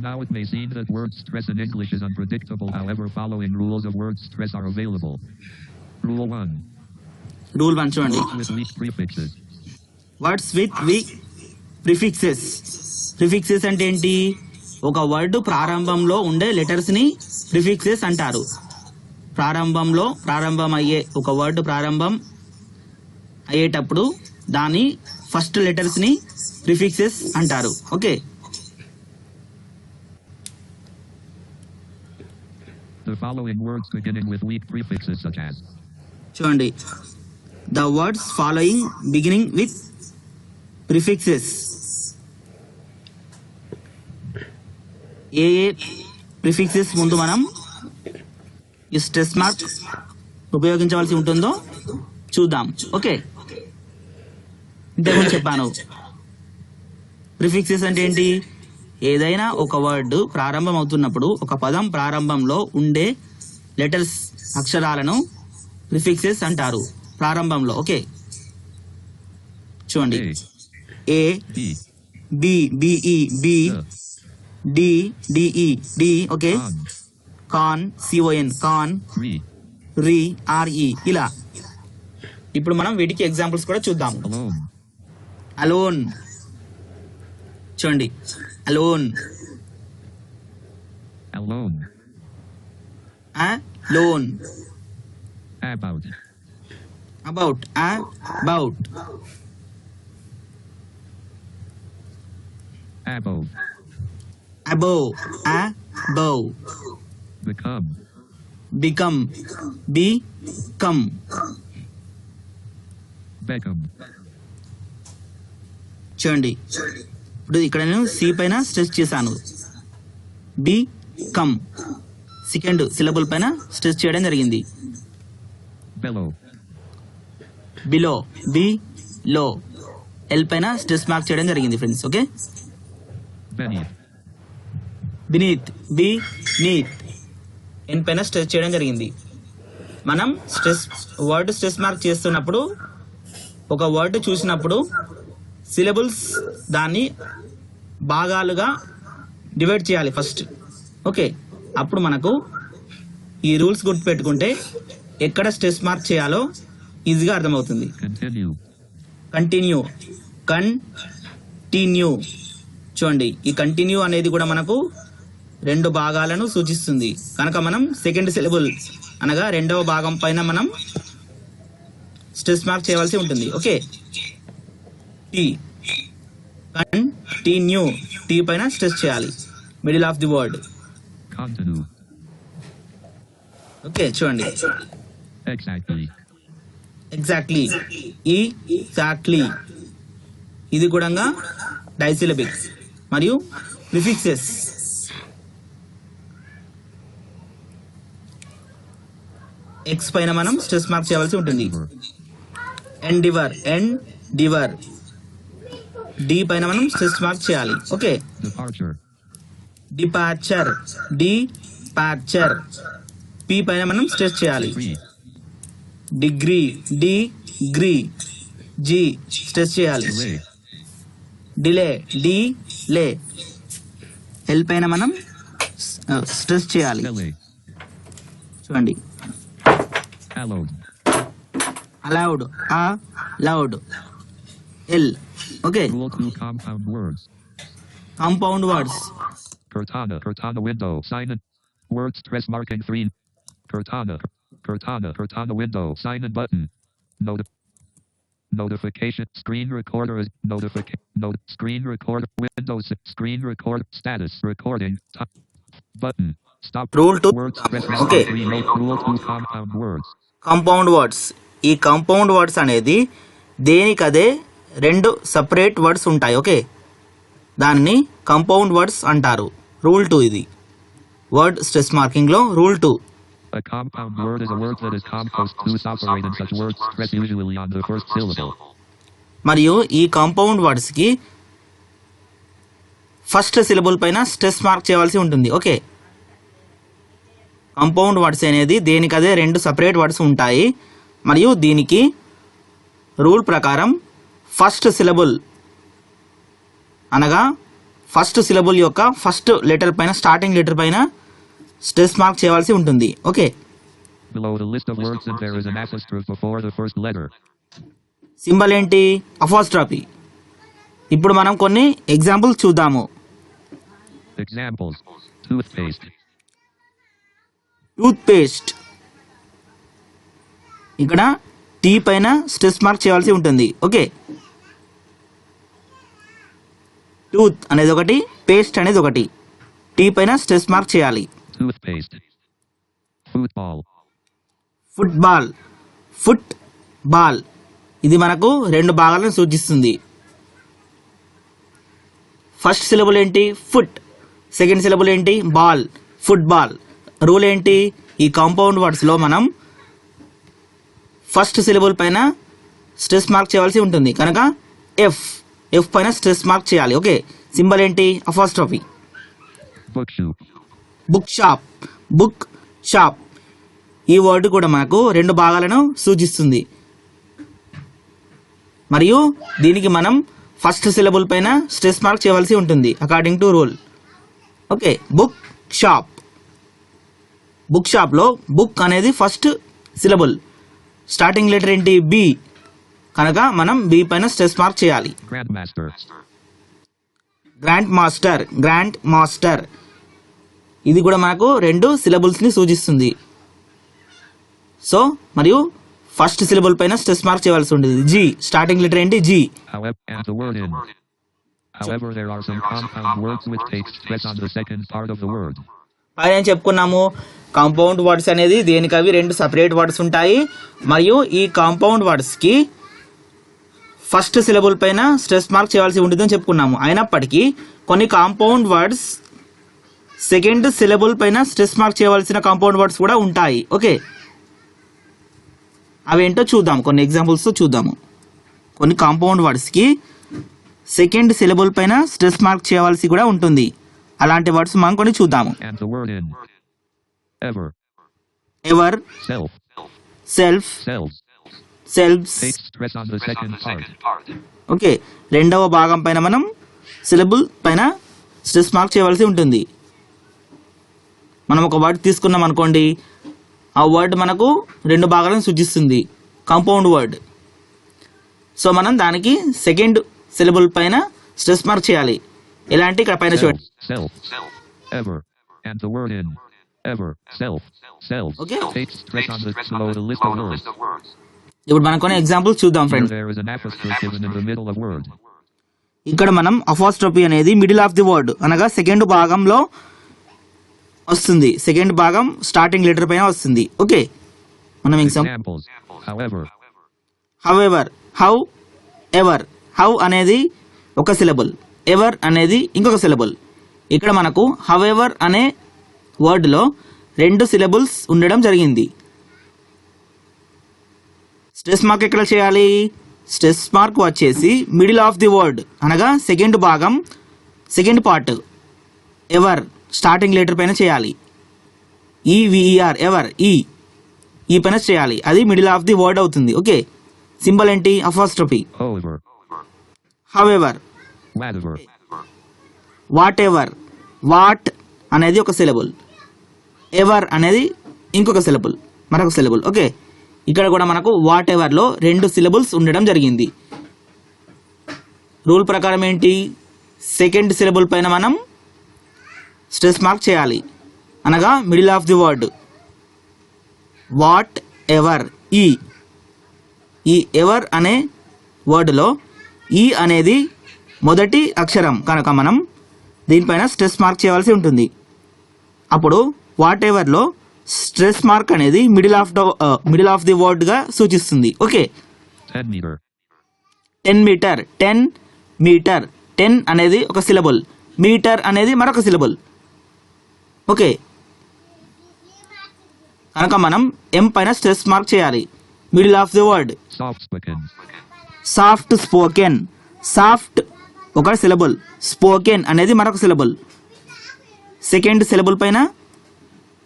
now it may seem that word stress in English is unpredictable, however following rules of word stress are available. Rule 1, rule 1 చూడండి. words with weak prefixes, words with week prefixes. Prefixes అంటే ఏంటి? ఒక word ప్రారంభంలో ఉండే letters ని prefixes అంటారు. ప్రారంభం అయ్యే ఒక వర్డ్ ప్రారంభం అయ్యేటప్పుడు దాని ఫస్ట్ లెటర్స్ ని ప్రిఫిక్సెస్ అంటారు. Okay, the following words beginning with weak prefixes such as చూడండి. The words following beginning with prefixes. A prefixes ముందు మనం ఈ స్ట్రెస్ మార్క్ ఉపయోగించవలసి ఉంటుందో చూద్దాం. ఓకే, ఇంతకుముందు చెప్పాను ప్రిఫిక్సెస్ అంటే ఏంటి? ఏదైనా ఒక వర్డ్ ప్రారంభం అవుతున్నప్పుడు ఒక పదం ప్రారంభంలో ఉండే లెటర్స్ అక్షరాలను ప్రిఫిక్సెస్ అంటారు ప్రారంభంలో. ఓకే, చూడండి. A, A, B, B, B E, B, D, D E, D. Okay, on, con, C O N, con, re, re, R E, ఇలా. ఇప్పుడు మనం వీటికి ఎగ్జాంపుల్స్ కూడా చూద్దాం. alone, అలోన్ చూడండి. Alone, alone, lone. about, about, about. above, above, above. become, become, become. become, చూడండి. ఇప్పుడు ఇక్కడ నేను సి పైన స్ట్రెచ్ చేశాను. బి కమ్ సెకండ్ సిలబుల్ పైన స్ట్రెచ్ చేయడం జరిగింది. bellow, below, be low, L పైన స్ట్రెస్ మార్క్ చేయడం జరిగింది friends. Okay, beneath, beneath, beneath, N పైన స్ట్రెచ్ చేయడం జరిగింది. మనం వర్డ్ స్ట్రెస్ మార్క్ చేస్తున్నప్పుడు ఒక వర్డ్ చూసినప్పుడు సిలబుల్స్ దాన్ని భాగాలుగా డివైడ్ చేయాలి ఫస్ట్. ఓకే, అప్పుడు మనకు ఈ రూల్స్ గుర్తుపెట్టుకుంటే ఎక్కడ స్ట్రెస్ మార్క్ చేయాలో ఈజీగా అర్థమవుతుంది. continue, continue, continue. చూడండి, ఈ కంటిన్యూ అనేది కూడా మనకు రెండు భాగాలను సూచిస్తుంది కనుక మనం సెకండ్ సిలబుల్ అనగా రెండవ భాగం పైన మనం స్ట్రెస్ మార్క్ చేయవలసి ఉంటుంది. ఓకే, టీ, కంటిన్యూ, టీ పైన స్ట్రెస్ చేయాలి middle of the word. continue, okay, చూడండి. exactly, exactly, exactly. ఇది కూడా డైసిలబిక్స్ మరియు ప్రిఫిక్సెస్. ఎక్స్ పైన మనం స్ట్రెస్ మార్క్ చేయవలసి ఉంటుంది. Endeavour, Endeavour. డి పైన మనం స్ట్రెస్ మార్క్ చేయాలి. Okay, departure, departure, departure. P పైన మనం స్ట్రెస్ చేయాలి. degree, degree degree G stress చేయాలి. delay, డిలే డిలే ఎల్ పైన మనం స్ట్రెస్ చేయాలి. delay, చూడండి allowed, allowed allowed L. Okay, rule 2 compound words, compound words. Cortana, Cortana window, sign in, word stress marking 3, Cortana, Cortana, Cortana window, sign in button, notification, screen recorder is screen recorder, Windows, screen record, status, recording, button, stop, Rule 2, word stress okay. marking 3, rule 2 compound words, compound words. ఈ compound words అనేది దేనికదే రెండు separate words ఉంటాయి. Okay, దాన్ని compound words అంటారు. Rule 2 ఇది word stress మార్కింగ్లో rule 2. a compound word is a word that is composed to operate in such words stress usually on the first syllable, మరియు ఈ కాంపౌండ్ వర్డ్స్కి ఫస్ట్ సిలబుల్ పైన stress mark చేయవలసి ఉంటుంది. Okay, compound words అనేది దేనికదే రెండు separate words ఉంటాయి మరియు దీనికి రూల్ ప్రకారం ఫస్ట్ సిలబుల్ అనగా ఫస్ట్ సిలబుల్ యొక్క ఫస్ట్ లెటర్ పైన స్టార్టింగ్ లెటర్ పైన స్ట్రెస్ మార్క్ చేయవలసి ఉంటుంది. Okay, below the list of words and there is an apostrophe before the first letter, symbol ఏంటి? అపోస్ట్రాఫీ. ఇప్పుడు మనం కొన్ని ఎగ్జాంపుల్స్ చూద్దాము. examples, toothpaste, tooth paste. ఇక్కడ టీ పైన స్ట్రెస్ మార్క్ చేయవలసి ఉంటుంది. ఓకే, టూత్ అనేది ఒకటి, పేస్ట్ అనేది ఒకటి. టీ పైన స్ట్రెస్ మార్క్ చేయాలి. toothpaste, football, football. Foot ball ఇది మనకు రెండు భాగాలను సూచిస్తుంది. ఫస్ట్ సిలబుల్ ఏంటి? ఫుట్. సెకండ్ సిలబుల్ ఏంటి? బాల్. ఫుట్బాల్. రూల్ ఏంటి? ఈ కాంపౌండ్ వర్డ్స్లో మనం ఫస్ట్ సిలబుల్ పైన స్ట్రెస్ మార్క్ చేయవలసి ఉంటుంది కనుక ఎఫ్ పైన స్ట్రెస్ మార్క్ చేయాలి. ఓకే, సింబల్ ఏంటి? Apostrophe. bookshop, book shop. Book shop ఈ వర్డ్ కూడా మనకు రెండు భాగాలను సూచిస్తుంది మరియు దీనికి మనం ఫస్ట్ సిలబుల్ పైన స్ట్రెస్ మార్క్ చేయవలసి ఉంటుంది according to rule. Okay, book shop. Book షాప్లో బుక్ అనేది ఫస్ట్ సిలబుల్, స్టార్టింగ్ లెటర్ ఏంటి? బి కనుక మనం బి పైన స్ట్రెస్ మార్క్ చేయాలి. grandmaster, grand master. Grand master ఇది కూడా మనకు రెండు సిలబుల్స్ని సూచిస్తుంది. సో మరియు ఫస్ట్ సిలబుల్ పైన స్ట్రెస్ మార్క్ చేయవలసి ఉంటుంది. జీ స్టార్టింగ్ లెటర్ ఏంటి? G. however, and the word in. However, there are some compound words which take stress on the second part of the word. పైన చెప్పుకున్నాము కాంపౌండ్ వర్డ్స్ అనేది దేనికి అవి రెండు సపరేట్ వర్డ్స్ ఉంటాయి మరియు ఈ కాంపౌండ్ వర్డ్స్కి ఫస్ట్ సిలబుల్ పైన స్ట్రెస్ మార్క్ చేయవలసి ఉంటుందని చెప్పుకున్నాము. అయినప్పటికీ కొన్ని కాంపౌండ్ వర్డ్స్ సెకండ్ సిలబుల్ పైన స్ట్రెస్ మార్క్ చేయవలసిన కాంపౌండ్ వర్డ్స్ కూడా ఉంటాయి. ఓకే, అవేంటో చూద్దాం, కొన్ని ఎగ్జాంపుల్స్తో చూద్దాము. కొన్ని కాంపౌండ్ వర్డ్స్కి సెకండ్ సిలబుల్ పైన స్ట్రెస్ మార్క్ చేయవలసి కూడా ఉంటుంది. అలాంటి వర్డ్స్ మనం కొన్ని చూద్దాము. And the word in. Ever, ever, self, self, selves, selfs. takes stress on the second part. Okay, రెండవ భాగం పైన మనం సిలబుల్ పైన స్ట్రెస్ మార్క్ చేయవలసి ఉంటుంది. మనం ఒక వర్డ్ తీసుకున్నాం అనుకోండి, ఆ వర్డ్ మనకు రెండు భాగాలను సూచిస్తుంది, కాంపౌండ్ వర్డ్. సో మనం దానికి సెకండ్ సిలబుల్ పైన స్ట్రెస్ మార్క్ చేయాలి. ఎలాంటి ఇక్కడ పైన చూడండి. Self, ever, and the word in. Ever, self, selves, Okay. takes stress on the below the list of words. ఇప్పుడు మనం కొన్ని ఎగ్జాంపుల్స్ చూద్దాం Here friends. there is an apostrophe given in the middle of word. ఇక్కడ మనం apostrophe అనేది middle of the word అనగా second భాగంలో వస్తుంది. సెకండ్ భాగం స్టార్టింగ్ లెటర్ పైన వస్తుంది. ఓకే, మనం example Examples. However, however. How ever. How అనేది ఒక సిలబుల్, ఎవర్ అనేది ఇంకొక సిలబుల్. ఇక్కడ మనకు హౌఎవర్ అనే వర్డ్లో రెండు సిలబుల్స్ ఉండడం జరిగింది. స్ట్రెస్ మార్క్ ఎక్కడ చేయాలి? స్ట్రెస్ మార్క్ వచ్చేసి మిడిల్ ఆఫ్ ది వర్డ్ అనగా సెకండ్ భాగం second part ever starting letter పైన చేయాలి. ఈవిఈఆర్ ఎవర్ ఈ పైన చేయాలి, అది మిడిల్ ఆఫ్ ది వర్డ్ అవుతుంది. ఓకే, సింబల్ ఏంటి? Apostrophe. However. However, Whatever. What ever, what అనేది ఒక సిలబుల్, ఎవర్ అనేది ఇంకొక సిలబుల్, మరొక సిలబుల్. ఓకే, ఇక్కడ కూడా మనకు వాట్ ఎవర్లో 2 సిలబుల్స్ ఉండడం జరిగింది. రూల్ ప్రకారం ఏంటి? సెకండ్ సిలబుల్ పైన మనం స్ట్రెస్ మార్క్ చేయాలి, అనగా middle of the word. What ever, ఈ ఎవర్ అనే వర్డ్లో ఈ అనేది మొదటి అక్షరం కనుక మనం దీనిపైన స్ట్రెస్ మార్క్ చేయవలసి ఉంటుంది. అప్పుడు వాట్ ఎవర్లో స్ట్రెస్ మార్క్ అనేది మిడిల్ ఆఫ్ ది వర్డ్గా సూచిస్తుంది. Okay, 10 meter. 10 మీటర్, 10 మీటర్, 10 అనేది ఒక సిలబుల్, మీటర్ అనేది మరొక సిలబుల్. ఓకే, కనుక మనం ఎం పైన స్ట్రెస్ మార్క్ చేయాలి, middle of the word. Soft spoken. Soft spoken, soft ఒక సిలబుల్, స్పోకెన్ అనేది మరొక సిలబుల్. సెకండ్ సిలబుల్ పైన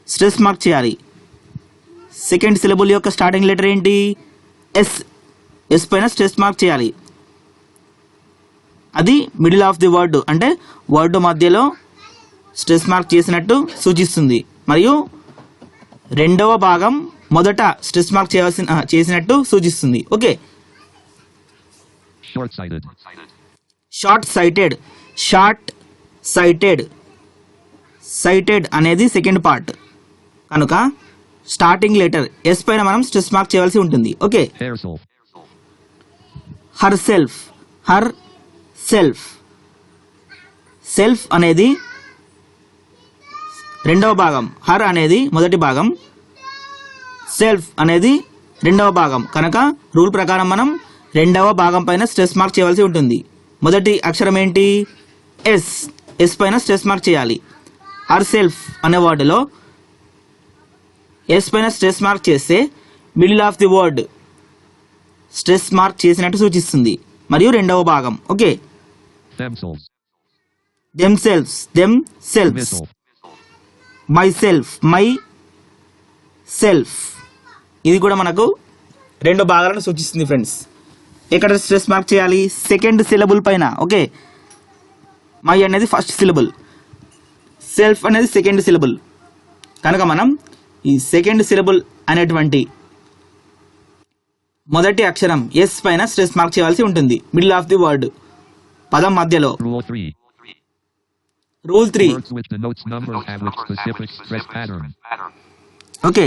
స్ట్రెస్ మార్క్ చేయాలి. సెకండ్ సిలబుల్ యొక్క స్టార్టింగ్ లెటర్ ఏంటి? ఎస్ పైన స్ట్రెస్ మార్క్ చేయాలి, అది మిడిల్ ఆఫ్ ది వర్డ్, అంటే వర్డ్ మధ్యలో స్ట్రెస్ మార్క్ చేసినట్టు సూచిస్తుంది. మరియు రెండవ భాగం మొదట స్ట్రెస్ మార్క్ చేసినట్టు సూచిస్తుంది. Okay, Short-sighted. Short sighted, short sighted, sighted అనేది సెకండ్ పార్ట్ కనుక స్టార్టింగ్ లెటర్ ఎస్ పైన మనం స్ట్రెస్ మార్క్ చేయవలసి ఉంటుంది. Okay, Herself. Her self, her self, self అనేది రెండవ భాగం, హర్ అనేది మొదటి భాగం, సెల్ఫ్ అనేది రెండవ భాగం కనుక రూల్ ప్రకారం మనం రెండవ భాగం పైన స్ట్రెస్ మార్క్ చేయవలసి ఉంటుంది. మొదటి అక్షరం ఏంటి? ఎస్ పైన స్ట్రెస్ మార్క్ చేయాలి. హర్ సెల్ఫ్ అనే వర్డ్లో ఎస్ పైన స్ట్రెస్ మార్క్ చేస్తే middle of the word stress mark చేసినట్టు సూచిస్తుంది. మరియు రెండవ భాగం. Okay, Themselves. Themselves, themselves, Missile. My self, my self, ఇది కూడా మనకు రెండు భాగాలను సూచిస్తుంది ఫ్రెండ్స్. ఎక్కడ స్ట్రెస్ మార్క్ చేయాలి? సెకండ్ సిలబుల్ పైన. ఓకే, మై అనేది ఫస్ట్ సిలబుల్, సెల్ఫ్ అనేది సెకండ్ సిలబుల్ కనుక మనం ఈ సెకండ్ సిలబుల్ అనేటువంటి మొదటి అక్షరం ఎస్ పైన స్ట్రెస్ మార్క్ చేయాల్సి ఉంటుంది, మిడిల్ ఆఫ్ ది వర్డ్, పదం మధ్యలో. Rule 3. Rule 3. Words with denotes numbers have which specific stress pattern. Okay,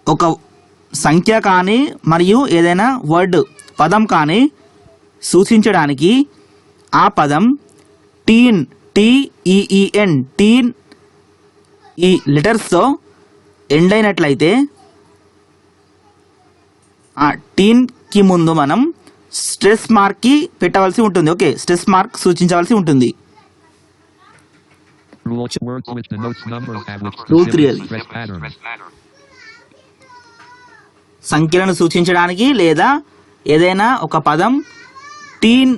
ఒక సంఖ్య కానీ మరియు ఏదైనా వర్డ్ పదం కానీ సూచించడానికి ఆ పదం టీన్, టీఈఈఎన్, టీన్ ఈ లెటర్స్తో ఎండ్ అయినట్లయితే ఆ టీన్కి ముందు మనం స్ట్రెస్ మార్క్కి పెట్టవలసి ఉంటుంది. ఓకే, స్ట్రెస్ మార్క్ సూచించవలసి ఉంటుంది. Words with denotes numbers have which Rule 3 specific అది. stress pattern. సంఖ్యలను సూచించడానికి లేదా ఏదైనా ఒక పదం టీన్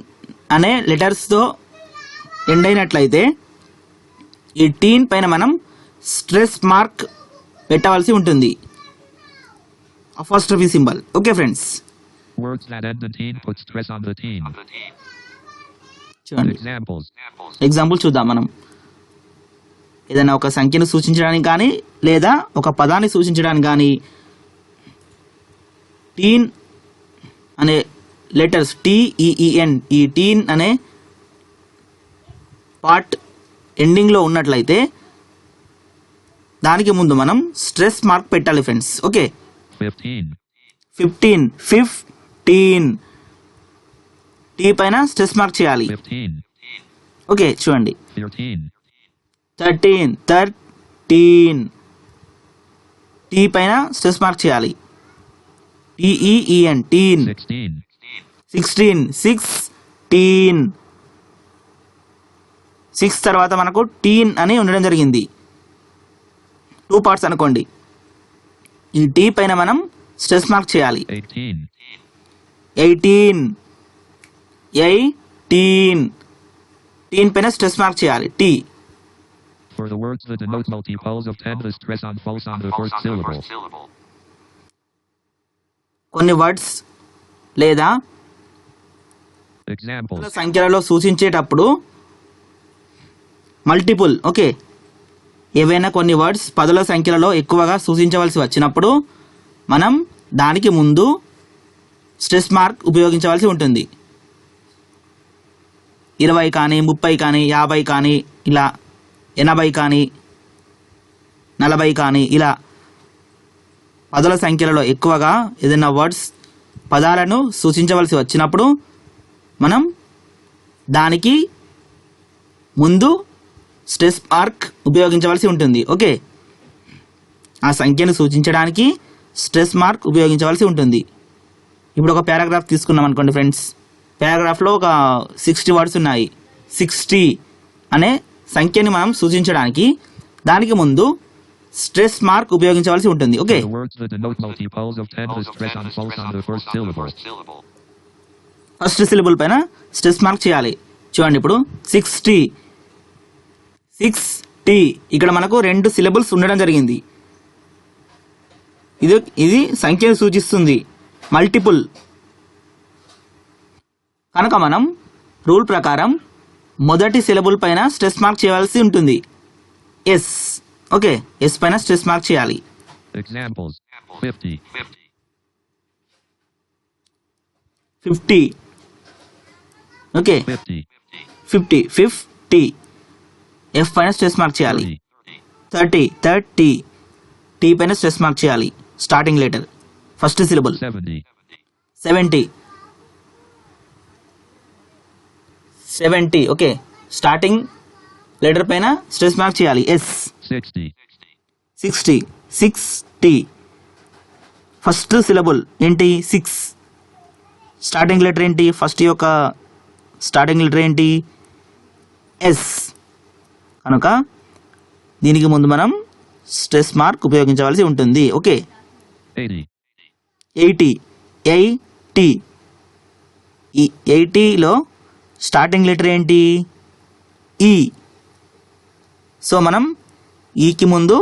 అనే లెటర్స్తో ఎండ్ అయినట్లయితే ఈ టీన్ పైన మనం స్ట్రెస్ మార్క్ పెట్టవలసి ఉంటుంది, apostrophe symbol. Okay friends, Words that end in teen put stress on the teen. చూడండి Examples. ఎగ్జాంపుల్ చూద్దాం. మనం ఏదైనా ఒక సంఖ్యను సూచించడానికి కానీ లేదా ఒక పదాన్ని సూచించడానికి కానీ టీన్ అనే లెటర్స్ టీఈఈఎన్ ఈ టీన్ అనే పార్ట్ ఎండింగ్లో ఉన్నట్లయితే దానికి ముందు మనం స్ట్రెస్ మార్క్ పెట్టాలి ఫ్రెండ్స్. ఓకే, 15. 15, 15 టీ పైన స్ట్రెస్ మార్క్ చేయాలి. 15. ఓకే, చూడండి 13. 13, 13 టీ పైన స్ట్రెస్ మార్క్ చేయాలి. టీఈఈఎన్, టీన్. 16. 16, 16 6 తర్వాత మనకు టీన్ అని ఉండడం జరిగింది, 2 పార్ట్స్ అనుకోండి. ఈ టీ పైన మనం స్ట్రెస్ మార్క్ చేయాలి. 18. 18, 18 టీన్ పైన స్ట్రెస్ మార్క్ చేయాలి. For the words that denote multiples of 10, the stress on false on the first syllable. కొన్ని వర్డ్స్ లేదా Examples. సంఖ్యలలో సూచించేటప్పుడు మల్టిపుల్ ఓకే ఏవైనా కొన్ని వర్డ్స్ పదుల సంఖ్యలలో ఎక్కువగా సూచించవలసి వచ్చినప్పుడు మనం దానికి ముందు స్ట్రెస్ మార్క్ ఉపయోగించవలసి ఉంటుంది. 20 కానీ 30 కానీ 50 కానీ ఇలా 80 కానీ 40 కానీ ఇలా పదుల సంఖ్యలలో ఎక్కువగా ఏదైనా వర్డ్స్ పదాలను సూచించవలసి వచ్చినప్పుడు మనం దానికి ముందు స్ట్రెస్ మార్క్ ఉపయోగించవలసి ఉంటుంది. ఓకే ఆ సంఖ్యను సూచించడానికి స్ట్రెస్ మార్క్ ఉపయోగించవలసి ఉంటుంది. ఇప్పుడు ఒక పారాగ్రాఫ్ తీసుకున్నాం అనుకోండి ఫ్రెండ్స్. పారాగ్రాఫ్లో ఒక 60 వర్డ్స్ ఉన్నాయి. 60 అనే సంఖ్యని మనం సూచించడానికి దానికి ముందు స్ట్రెస్ మార్క్ ఉపయోగించవలసి ఉంటుంది. Okay For the words that denote multiples of 10, the stress on false on the first syllable. First syllable పైన స్ట్రెస్ మార్క్ చేయాలి. చూడండి ఇప్పుడు 60 ఇక్కడ మనకు 2 సిలబుల్స్ ఉండడం జరిగింది. ఇది సంఖ్యను సూచిస్తుంది మల్టిపుల్ కనుక మనం రూల్ ప్రకారం మొదటి సిలబుల్ పైన స్ట్రెస్ మార్క్ చేయవలసి ఉంటుంది. ఎస్ ఓకే ఎస్ పైన స్ట్రెస్ మార్క్ చేయాలి. Examples. 50. 50 ఓకే 50 ఎఫ్ పైన స్ట్రెస్ మార్క్ చేయాలి. 30 టీ పైన స్ట్రెస్ మార్క్ చేయాలి. Starting letter first syllable. 70 okay starting letter పైన స్ట్రెస్ మార్క్ చేయాలి. ఎస్ 60 ఫస్ట్ సిలబుల్ ఏంటి 6 స్టార్టింగ్ లెటర్ ఏంటి ఫస్ట్ యొక్క స్టార్టింగ్ లెటర్ ఏంటి ఎస్ కనుక దీనికి ముందు మనం స్ట్రెస్ మార్క్ ఉపయోగించవలసి ఉంటుంది. ఓకే 80 ఈ 80లో స్టార్టింగ్ లెటర్ ఏంటి ఈ సో మనం ఈకి ముందు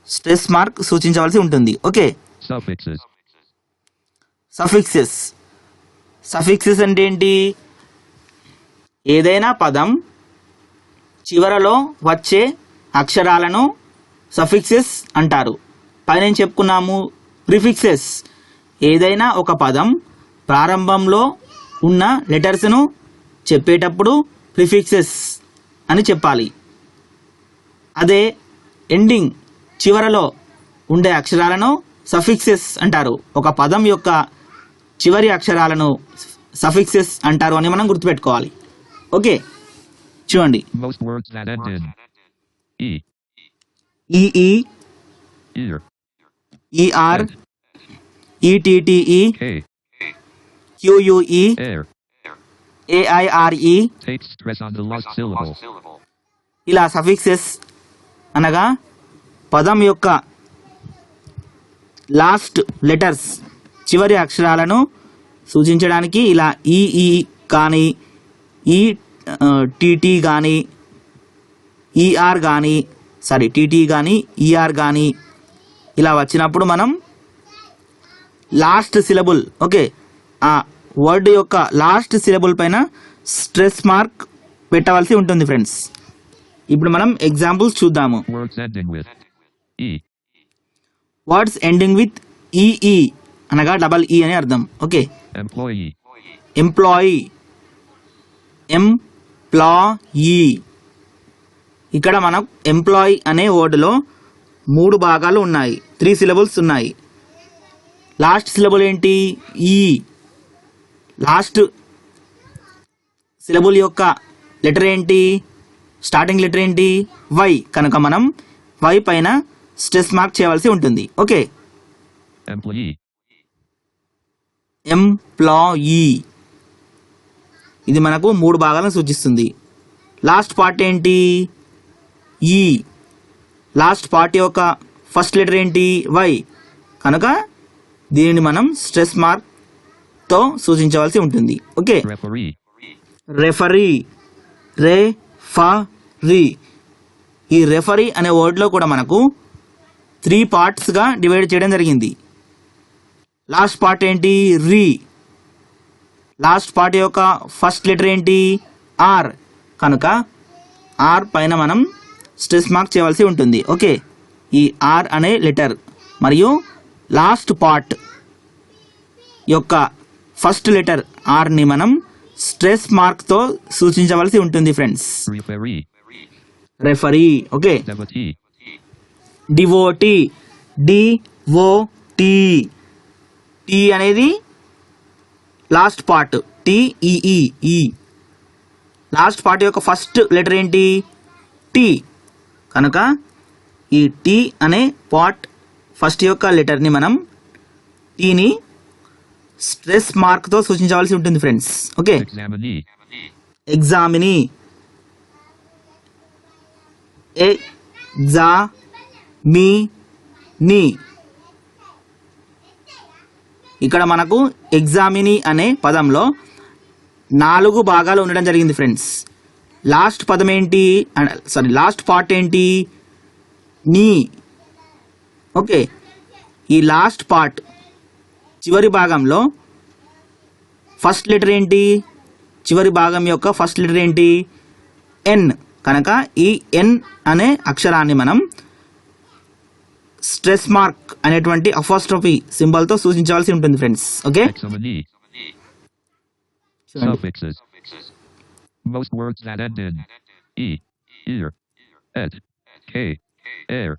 స్ట్రెస్ మార్క్ సూచించవలసి ఉంటుంది. ఓకే సఫిక్సెస్ అంటే ఏంటి ఏదైనా పదం చివరలో వచ్చే అక్షరాలను సఫిక్సెస్ అంటారు. పైన చెప్పుకున్నాము ప్రిఫిక్సెస్ ఏదైనా ఒక పదం ప్రారంభంలో ఉన్న లెటర్స్ను చెప్పేటప్పుడు ప్రిఫిక్సెస్ అని చెప్పాలి. అదే ఎండింగ్ చివరలో ఉండే అక్షరాలను సఫిక్సెస్ అంటారు. ఒక పదం యొక్క చివరి అక్షరాలను సఫిక్సెస్ అంటారు అని మనం గుర్తుపెట్టుకోవాలి. ఓకే చూడండి ఈఈ ఈఆర్ ఈటీటీఈ క్యూయుఈ ఏఐఆర్ఈ ఇలా సఫిక్సెస్ అనగా పదం యొక్క లాస్ట్ లెటర్స్ చివరి అక్షరాలను సూచించడానికి ఇలా ఈఈ కానీ టీటీ కానీ ఈఆర్ కానీ టీటీ కానీ ఈఆర్ కానీ ఇలా వచ్చినప్పుడు మనం లాస్ట్ సిలబుల్ ఓకే ఆ వర్డ్ యొక్క లాస్ట్ సిలబుల్ పైన స్ట్రెస్ మార్క్ పెట్టవలసి ఉంటుంది ఫ్రెండ్స్. ఇప్పుడు మనం ఎగ్జాంపుల్స్ చూద్దాము. వర్డ్స్ ఎండింగ్ విత్ ఈఈ అనగా డబల్ ఈ అని అర్థం. ఓకే ఎంప్లాయీ ఇక్కడ మనం ఎంప్లాయీ అనే వర్డ్లో 3 భాగాలు ఉన్నాయి. 3 సిలబుల్స్ ఉన్నాయి. లాస్ట్ సిలబుల్ ఏంటి ఈ లాస్ట్ సిలబుల్ యొక్క లెటర్ ఏంటి స్టార్టింగ్ లెటర్ ఏంటి వై కనుక మనం వై పైన స్ట్రెస్ మార్క్ చేయవలసి ఉంటుంది. ఓకే ఎంప్లాయీ ఇది మనకు 3 భాగాలను సూచిస్తుంది. లాస్ట్ పార్ట్ ఏంటి ఈ లాస్ట్ పార్ట్ యొక్క ఫస్ట్ లెటర్ ఏంటి వై కనుక దీనిని మనం స్ట్రెస్ మార్క్ తో సూచించవలసి ఉంటుంది. ఓకే రెఫరీ ఈ రెఫరీ అనే వర్డ్లో కూడా మనకు 3 పార్ట్స్గా డివైడ్ చేయడం జరిగింది. లాస్ట్ పార్ట్ ఏంటి? రీ. లాస్ట్ పార్ట్ యొక్క ఫస్ట్ లెటర్ ఏంటి? ఆర్. కనుక ఆర్ పైన మనం స్ట్రెస్ మార్క్ చేయవలసి ఉంటుంది. ఓకే, ఈ ఆర్ అనే లెటర్ మరియు లాస్ట్ పార్ట్ యొక్క ఫస్ట్ లెటర్ ఆర్ని మనం స్ట్రెస్ మార్క్తో సూచించవలసి ఉంటుంది friends. Referee. Referee. Okay, Devotee. Devotee. Devotee. T అనేది last part. T E E. Last part యొక్క ఫస్ట్ లెటర్ ఏంటి? టీ. కనుక ఈ టీ అనే పార్ట్ ఫస్ట్ యొక్క లెటర్ని మనం టీని స్ట్రెస్ మార్క్తో సూచించవలసి ఉంటుంది ఫ్రెండ్స్. Okay, Examinee. ఎగ్జామినీ. ఎగ్జామినీ. ఇక్కడ మనకు ఎగ్జామినీ అనే పదంలో 4 భాగాలు ఉండడం జరిగింది ఫ్రెండ్స్. లాస్ట్ పదం ఏంటి? లాస్ట్ పార్ట్ ఏంటి? నీ. ఓకే, ఈ లాస్ట్ పార్ట్ చివరి భాగంలో ఫస్ట్ లెటర్ ఏంటి? చివరి భాగం యొక్క ఫస్ట్ లెటర్ ఏంటి? ఎన్. కనుక ఈ ఎన్ అనే అక్షరాన్ని మనం స్ట్రెస్ మార్క్ అనేటువంటి అపోస్ట్రోఫీ సింబల్తో సూచించవలసి ఉంటుంది ఫ్రెండ్స్. Okay, Examinee. చూడండి. Suffixes. Most words that end in e, ear, et, k, air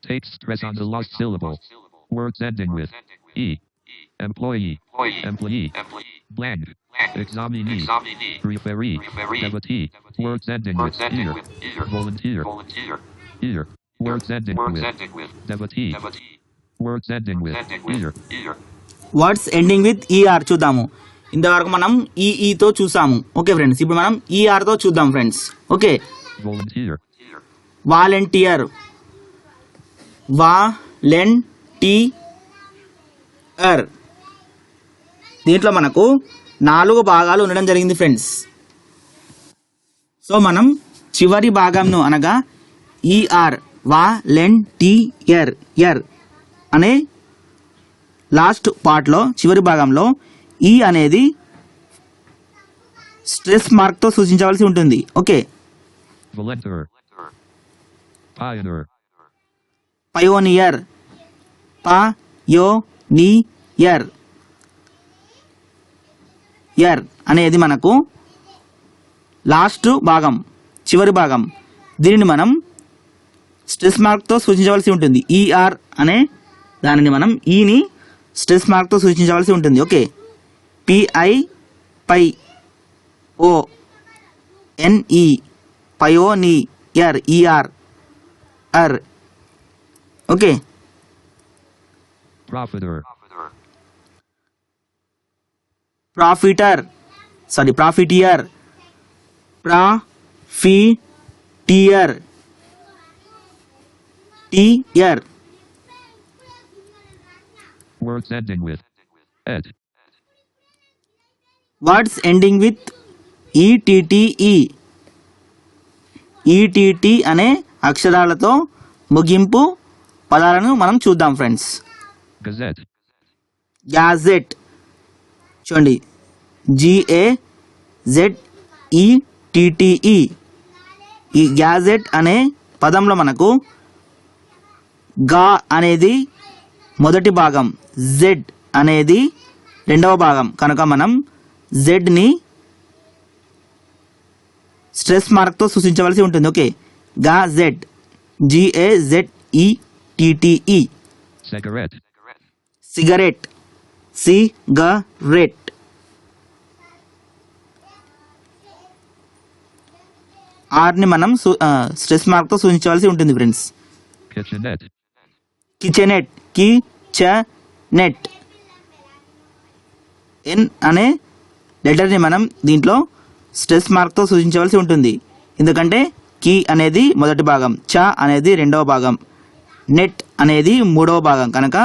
take stress on the last syllable. Words ending with e. Employee. Employee. Blank. Examinee. Referee. Devotee. Words ending with ear. Volunteer. Ear. Words ending with devotee. Words ending with ear. Words ending with E R చూద్దాము. ఇంతవరకు మనం ఈఈతో చూసాము. Okay friends, ఇప్పుడు మనం ఈఆర్తో చూద్దాం friends. Okay, Volunteer. Volunteer. Volunteer. దీంట్లో మనకు 4 భాగాలు ఉండడం జరిగింది ఫ్రెండ్స్. సో మనం చివరి భాగంను అనగా ఈఆర్ వాలంటీర్ ఎర్ అనే లాస్ట్ పార్ట్లో చివరి భాగంలో ఈ అనేది స్ట్రెస్ మార్క్తో సూచించవలసి ఉంటుంది. Okay, Volunteer. Pioneer. Pioneer. Pioneer. Er అనేది మనకు లాస్ట్ భాగం, చివరి భాగం. దీనిని మనం స్ట్రెస్ మార్క్తో సూచించవలసి ఉంటుంది. ఈఆర్ అనే దానిని మనం ఈని స్ట్రెస్ మార్క్తో సూచించవలసి ఉంటుంది. Okay, P I pie O N E pioneer E R R. Okay, Profiteer. Profiteer. Profiteer. Profiteer. Tier. Words ending with et. Words ending with E T T E. E T T అనే అక్షరాలతో ముగింపు పదాలను మనం చూద్దాం ఫ్రెండ్స్. Gazette. గ్యాజెట్. చూడండి, GAZETTE. ఈ గ్యాజెట్ అనే పదంలో మనకు గా అనేది మొదటి భాగం, జెడ్ అనేది రెండవ భాగం. కనుక మనం జెడ్ని స్ట్రెస్ మార్క్తో సూచించవలసి ఉంటుంది. Okay, gazette. GAZETTE. Cigarette. Cigarette. Cigarette. ఆర్ని మనం స్ట్రెస్ మార్క్తో సూచించవలసి ఉంటుంది friends. Kitchenette. Kitchenette. Kitchenette. N అనే లెటర్ని మనం దీంట్లో స్ట్రెస్ మార్క్తో సూచించవలసి ఉంటుంది. ఎందుకంటే కి అనేది మొదటి భాగం, చ అనేది రెండవ భాగం, నెట్ అనేది మూడవ భాగం. కనుక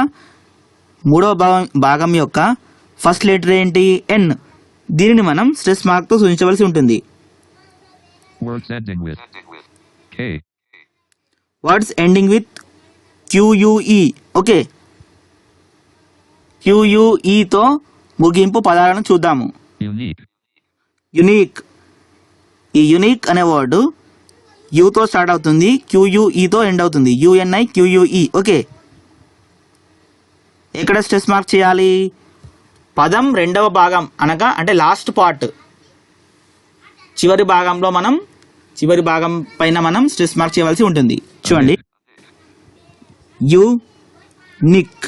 మూడవ భాగం యొక్క ఫస్ట్ లెటర్ ఏంటి? ఎన్. దీనిని మనం స్ట్రెస్ మార్క్తో సూచించవలసి ఉంటుంది. Words ending with k. Words ending with QUE. Okay, QUEతో ముగింపు పదాలను చూద్దాము. unique, unique. ఈ యునీక్ అనే వర్డ్ యూతో స్టార్ట్ అవుతుంది, QUEతో ఎండ్ అవుతుంది. UNIQUE. ఓకే, ఎక్కడ స్ట్రెస్ మార్క్ చేయాలి? పదం రెండవ భాగం అనగా అంటే లాస్ట్ పార్ట్, చివరి భాగం పైన మనం స్ట్రెస్ మార్క్ చేయవలసి ఉంటుంది. చూడండి, unique,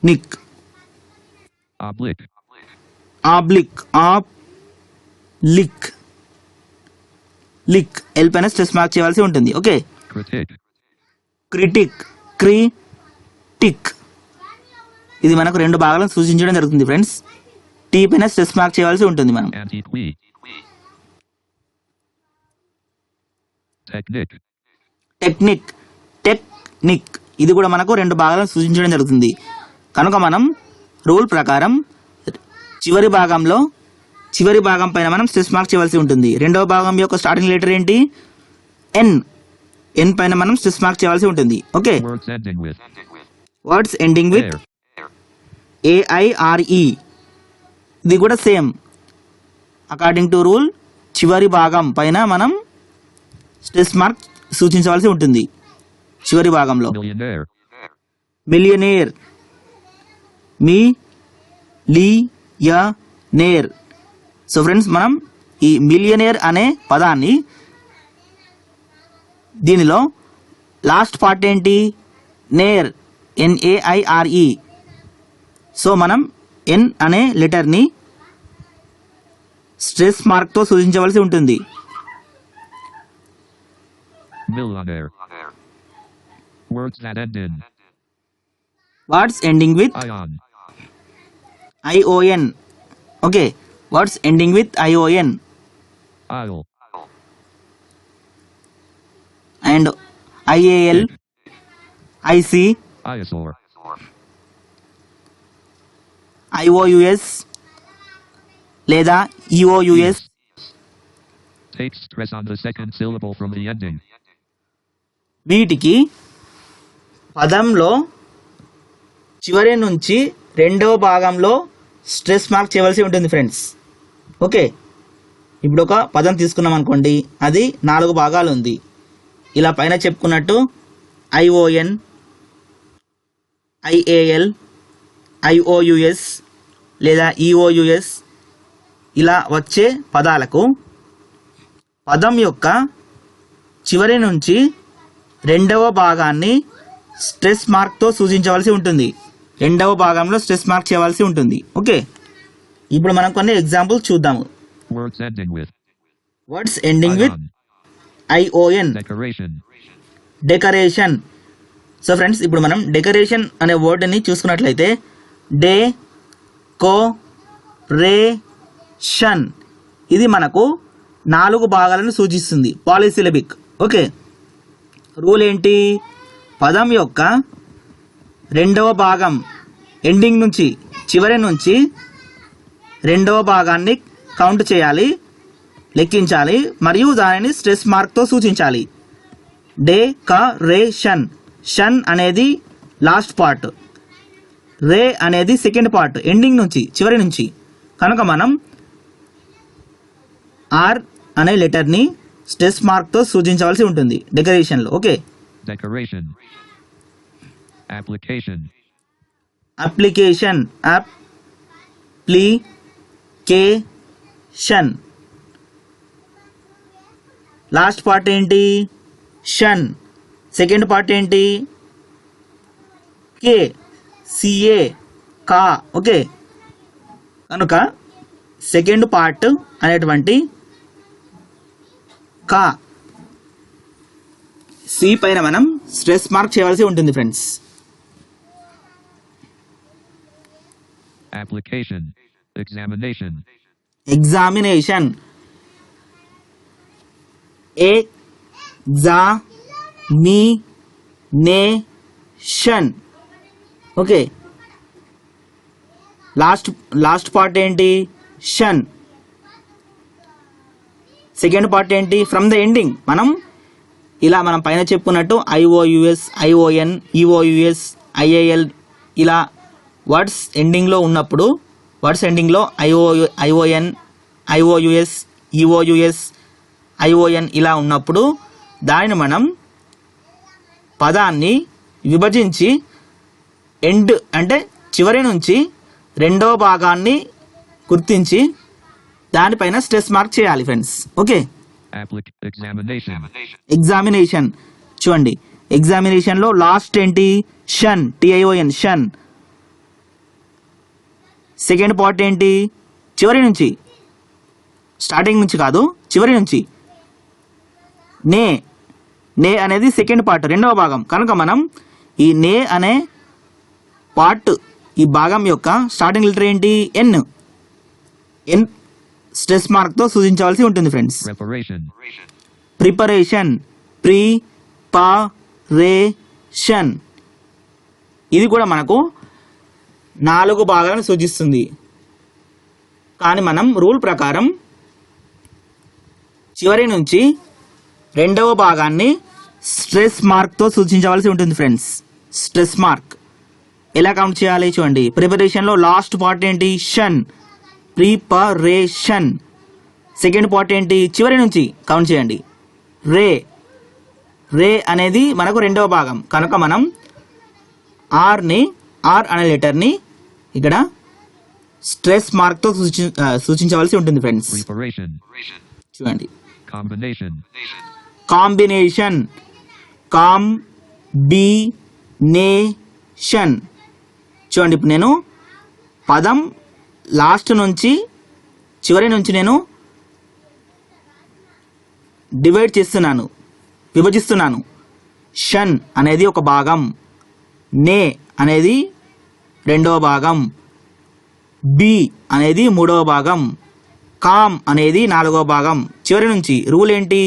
nique, oblique, oblique, lique, lique, L పైన స్ట్రెస్ మార్క్ చేయవలసి ఉంటుంది. ఓకే, critique, క్రిటిక్, క్రిటిక్, ఇది మనకు రెండు భాగాలను సూచించడం జరుగుతుంది ఫ్రెండ్స్. టీ పైన స్ట్రెస్ మార్క్ చేయవలసి ఉంటుంది మనం. antiquity, technique, టెక్నిక్, ఇది కూడా మనకు రెండు భాగాలను సూచించడం జరుగుతుంది. కనుక మనం రూల్ ప్రకారం చివరి భాగం పైన మనం స్ట్రెస్ మార్క్ చేయవలసి ఉంటుంది. రెండవ భాగం యొక్క స్టార్టింగ్ లెటర్ ఏంటి? ఎన్ పైన మనం స్ట్రెస్ మార్క్ చేయవలసి ఉంటుంది. Okay, words ending with words ending with air, AIRE, ఇది కూడా సేమ్. అకార్డింగ్ టు రూల్ చివరి భాగం పైన మనం స్ట్రెస్ మార్క్ సూచించవలసి ఉంటుంది. చివరి భాగంలో millionaire, millionaire, millionaire. So friends, మనం ఈ మిలియనేర్ అనే పదాన్ని దీనిలో లాస్ట్ పార్ట్ ఏంటి? నేర్, NAIRE. సో మనం ఎన్ అనే లెటర్ని స్ట్రెస్ మార్క్తో సూచించవలసి ఉంటుంది. millionaire, words that end in words ending with ion, ION. Okay, words ending with ION aisle, and IAL, IC, eyesore, IOUS లేదా EOUS. take stress on the second syllable from the ending, వీటికి పదంలో చివరి నుంచి రెండవ భాగంలో stress mark చేయవలసి ఉంటుంది friends. Okay, ఇప్పుడు ఒక పదం తీసుకున్నాం అనుకోండి, అది 4 భాగాలు ఉంది. ఇలా పైన చెప్పుకున్నట్టు ION, IAL, IOUS లేదా EOUS ఇలా వచ్చే పదాలకు పదం యొక్క చివరి నుంచి రెండవ భాగాన్ని స్ట్రెస్ మార్క్తో సూచించవలసి ఉంటుంది. రెండవ భాగంలో స్ట్రెస్ మార్క్ చేయవలసి ఉంటుంది. ఓకే, ఇప్పుడు మనం కొన్ని ఎగ్జాంపుల్స్ చూద్దాము. words ending with words ending with ion, ION. decoration, decoration. So friends, ఇప్పుడు మనం డెకరేషన్ అనే వర్డ్ని చూసుకున్నట్లయితే డెకోరేషన్, ఇది మనకు 4 భాగాలను సూచిస్తుంది, పాలీసిలబిక్. ఓకే, రూల్ ఏంటి? పదం యొక్క రెండవ భాగం ఎండింగ్ నుంచి చివరి నుంచి రెండవ భాగాన్ని కౌంట్ చేయాలి, లెక్కించాలి, మరియు దానిని స్ట్రెస్ మార్క్తో సూచించాలి. డెకరేషన్, షన్ అనేది లాస్ట్ పార్ట్, రే అనేది సెకండ్ పార్ట్, ఎండింగ్ నుంచి చివరి నుంచి. కనుక మనం ఆర్ అనే లెటర్ని స్ట్రెస్ మార్క్తో సూచించవలసి ఉంటుంది డెకరేషన్లో. Okay, decoration, application, application, application, last part ఏంటి? షన్, సెకండ్ పార్ట్ ఏంటి? కే, సిఏ, కా. ఓకే, కనుక సెకండ్ పార్ట్ అనేటువంటి కా, సి పైన మనం స్ట్రెస్ మార్క్ చేయవలసి ఉంటుంది friends. application, examination, examination, examination. Okay, last part ఏంటి? షన్. సెకండ్ పార్ట్ ఏంటి? ఫ్రమ్ ద ఎండింగ్ మనం ఇలా మనం పైన చెప్పుకున్నట్టు ఐఓయుఎస్, ఐఓఎన్, ఈఓయుఎస్, ఐఏఎల్ ఇలా వర్డ్స్ ఎండింగ్లో ఉన్నప్పుడు వర్డ్స్ ఎండింగ్లో ఐఓఎన్, ఐఓయుఎస్, ఈఓయుఎస్, ఐఓఎన్ ఇలా ఉన్నప్పుడు దానిని మనం పదాన్ని విభజించి ఎండ్ అంటే చివరి నుంచి రెండవ భాగాన్ని గుర్తించి దానిపైన స్ట్రెస్ మార్క్ చేయాలి ఫ్రెండ్స్. ఓకే, ఎగ్జామినేషన్ చూడండి. ఎగ్జామినేషన్లో లాస్ట్ ఏంటి? షన్, TION షన్. సెకండ్ పార్ట్ ఏంటి? చివరి నుంచి, స్టార్టింగ్ నుంచి కాదు, చివరి నుంచి. నే, నే అనేది సెకండ్ పార్ట్, రెండవ భాగం. కనుక మనం ఈ నే అనే పార్ట్, ఈ భాగం యొక్క స్టార్టింగ్ లెటర్ ఏంటి? ఎన్. ఎన్ స్ట్రెస్ మార్క్తో సూచించవలసి ఉంటుంది ఫ్రెండ్స్. Preparation, preparation. ఇది కూడా మనకు 4 భాగాలను సూచిస్తుంది. కానీ మనం రూల్ ప్రకారం చివరి నుంచి రెండవ భాగాన్ని స్ట్రెస్ మార్క్తో సూచించవలసి ఉంటుంది ఫ్రెండ్స్. స్ట్రెస్ మార్క్ ఎలా కౌంట్ చేయాలి చూడండి. ప్రిపరేషన్లో లాస్ట్ పార్ట్ ఏంటి? షన్, ప్రిపరేషన్. సెకండ్ పార్ట్ ఏంటి? చివరి నుంచి కౌంట్ చేయండి. రే, రే అనేది మనకు రెండవ భాగం. కనుక మనం ఆర్ అనే లెటర్ని ఇక్కడ స్ట్రెస్ మార్క్తో సూచించవలసి ఉంటుంది ఫ్రెండ్స్. చూడండి. Combination, combination. చూడండి, ఇప్పుడు నేను పదం లాస్ట్ నుంచి చివరి నుంచి నేను డివైడ్ చేస్తున్నాను, విభజిస్తున్నాను. షన్ అనేది ఒక భాగం, నే అనేది రెండవ భాగం, బి అనేది మూడవ భాగం, కామ్ అనేది 4వ భాగం. చివరి నుంచి రూల్ ఏంటి?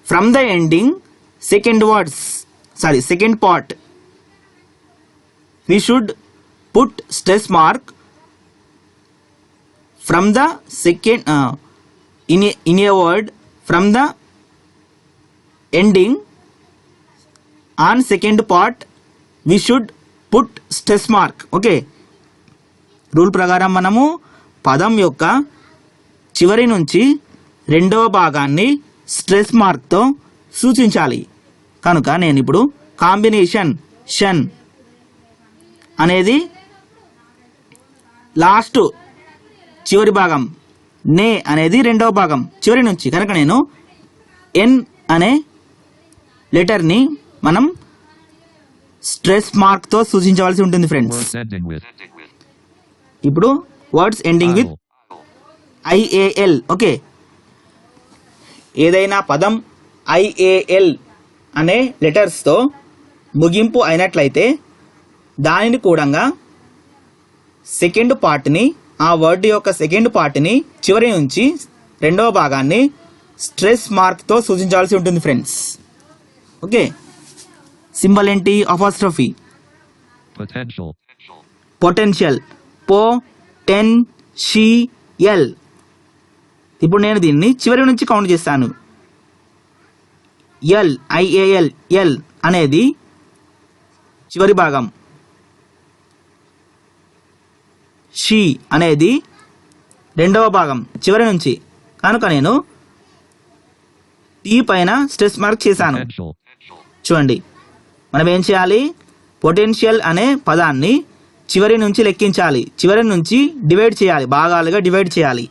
From the ending second part we should put stress mark from the second in a word from the ending on second part we should put stress mark. Okay, rule ప్రకారం మనము పదం యొక్క చివరి నుంచి రెండవ భాగాన్ని స్ట్రెస్ మార్క్తో సూచించాలి. కనుక నేను ఇప్పుడు కాంబినేషన్ షన్ అనేది లాస్ట్ చివరి భాగం, నే అనేది రెండవ భాగం చివరి నుంచి. కనుక నేను ఎన్ అనే లెటర్ని మనం స్ట్రెస్ మార్క్తో సూచించవలసి ఉంటుంది ఫ్రెండ్స్. ఇప్పుడు words ending with IAL. Okay, ఏదైనా పదం IAL అనే లెటర్స్తో ముగింపు అయినట్లయితే దానిని కూడా సెకండ్ పార్ట్ని, ఆ వర్డ్ యొక్క సెకండ్ పార్ట్ని చివరి నుంచి రెండవ భాగాన్ని స్ట్రెస్ మార్క్తో సూచించాల్సి ఉంటుంది ఫ్రెండ్స్. ఓకే, సింబల్ ఏంటి? అపాస్ట్రఫీ. Potential, potential. ఇప్పుడు నేను దీన్ని చివరి నుంచి కౌంట్ చేస్తాను. IAL ఎల్ అనేది చివరి భాగం, షీ అనేది రెండవ భాగం చివరి నుంచి. కనుక నేను టీ పైన స్ట్రెస్ మార్క్ చేశాను. చూడండి, మనం ఏం చేయాలి? పొటెన్షియల్ అనే పదాన్ని చివరి నుంచి లెక్కించాలి, చివరి నుంచి డివైడ్ చేయాలి, భాగాలుగా డివైడ్ చేయాలి.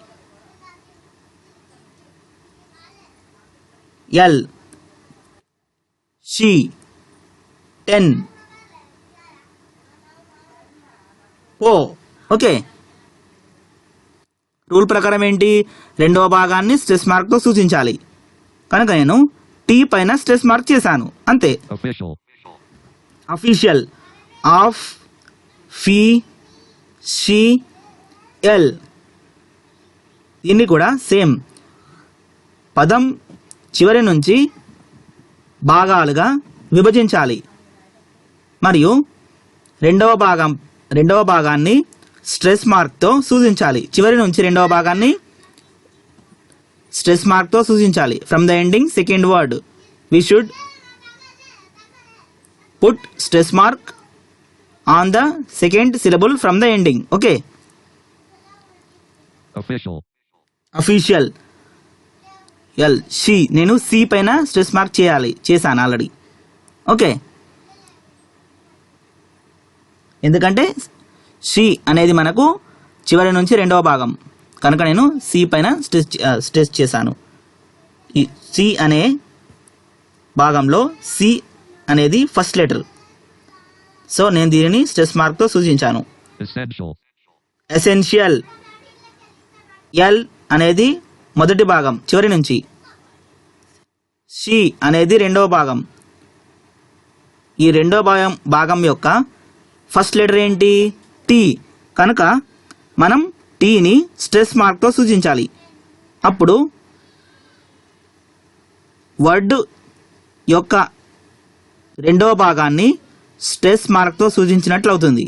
L, she, 10, O. Okay, rule ప్రకారం ఏంటి? రెండవ భాగాన్ని స్ట్రెస్ మార్క్తో సూచించాలి. కనుక నేను టీ పైన స్ట్రెస్ మార్క్ చేశాను, అంతే. Official, of, fee, she, L. దీన్ని కూడా సేమ్, పదం చివరి నుంచి భాగాలుగా విభజించాలి మరియు రెండవ భాగాన్ని స్ట్రెస్ మార్క్తో సూచించాలి. చివరి నుంచి రెండవ భాగాన్ని స్ట్రెస్ మార్క్తో సూచించాలి. From the ending second word we should put stress mark on the second syllable from the ending. Okay. Official. Official. L she నేను సి పైన స్ట్రెస్ మార్క్ చేశాను ఆల్రెడీ. ఓకే, ఎందుకంటే షీ అనేది మనకు చివరి నుంచి రెండవ భాగం కనుక నేను సి పైన స్ట్రెస్ చేశాను. ఈ సి అనే భాగంలో సి అనేది ఫస్ట్ లెటర్, సో నేను దీనిని స్ట్రెస్ మార్క్తో సూచించాను. ఎసెన్షియల్. ఎల్ అనేది మొదటి భాగం చివరి నుంచి, షీ అనేది రెండవ భాగం. ఈ రెండవ భాగం యొక్క ఫస్ట్ లెటర్ ఏంటి? టీ. కనుక మనం టీని స్ట్రెస్ మార్క్తో సూచించాలి. అప్పుడు వర్డ్ యొక్క రెండవ భాగాన్ని స్ట్రెస్ మార్క్తో సూచించినట్లు అవుతుంది.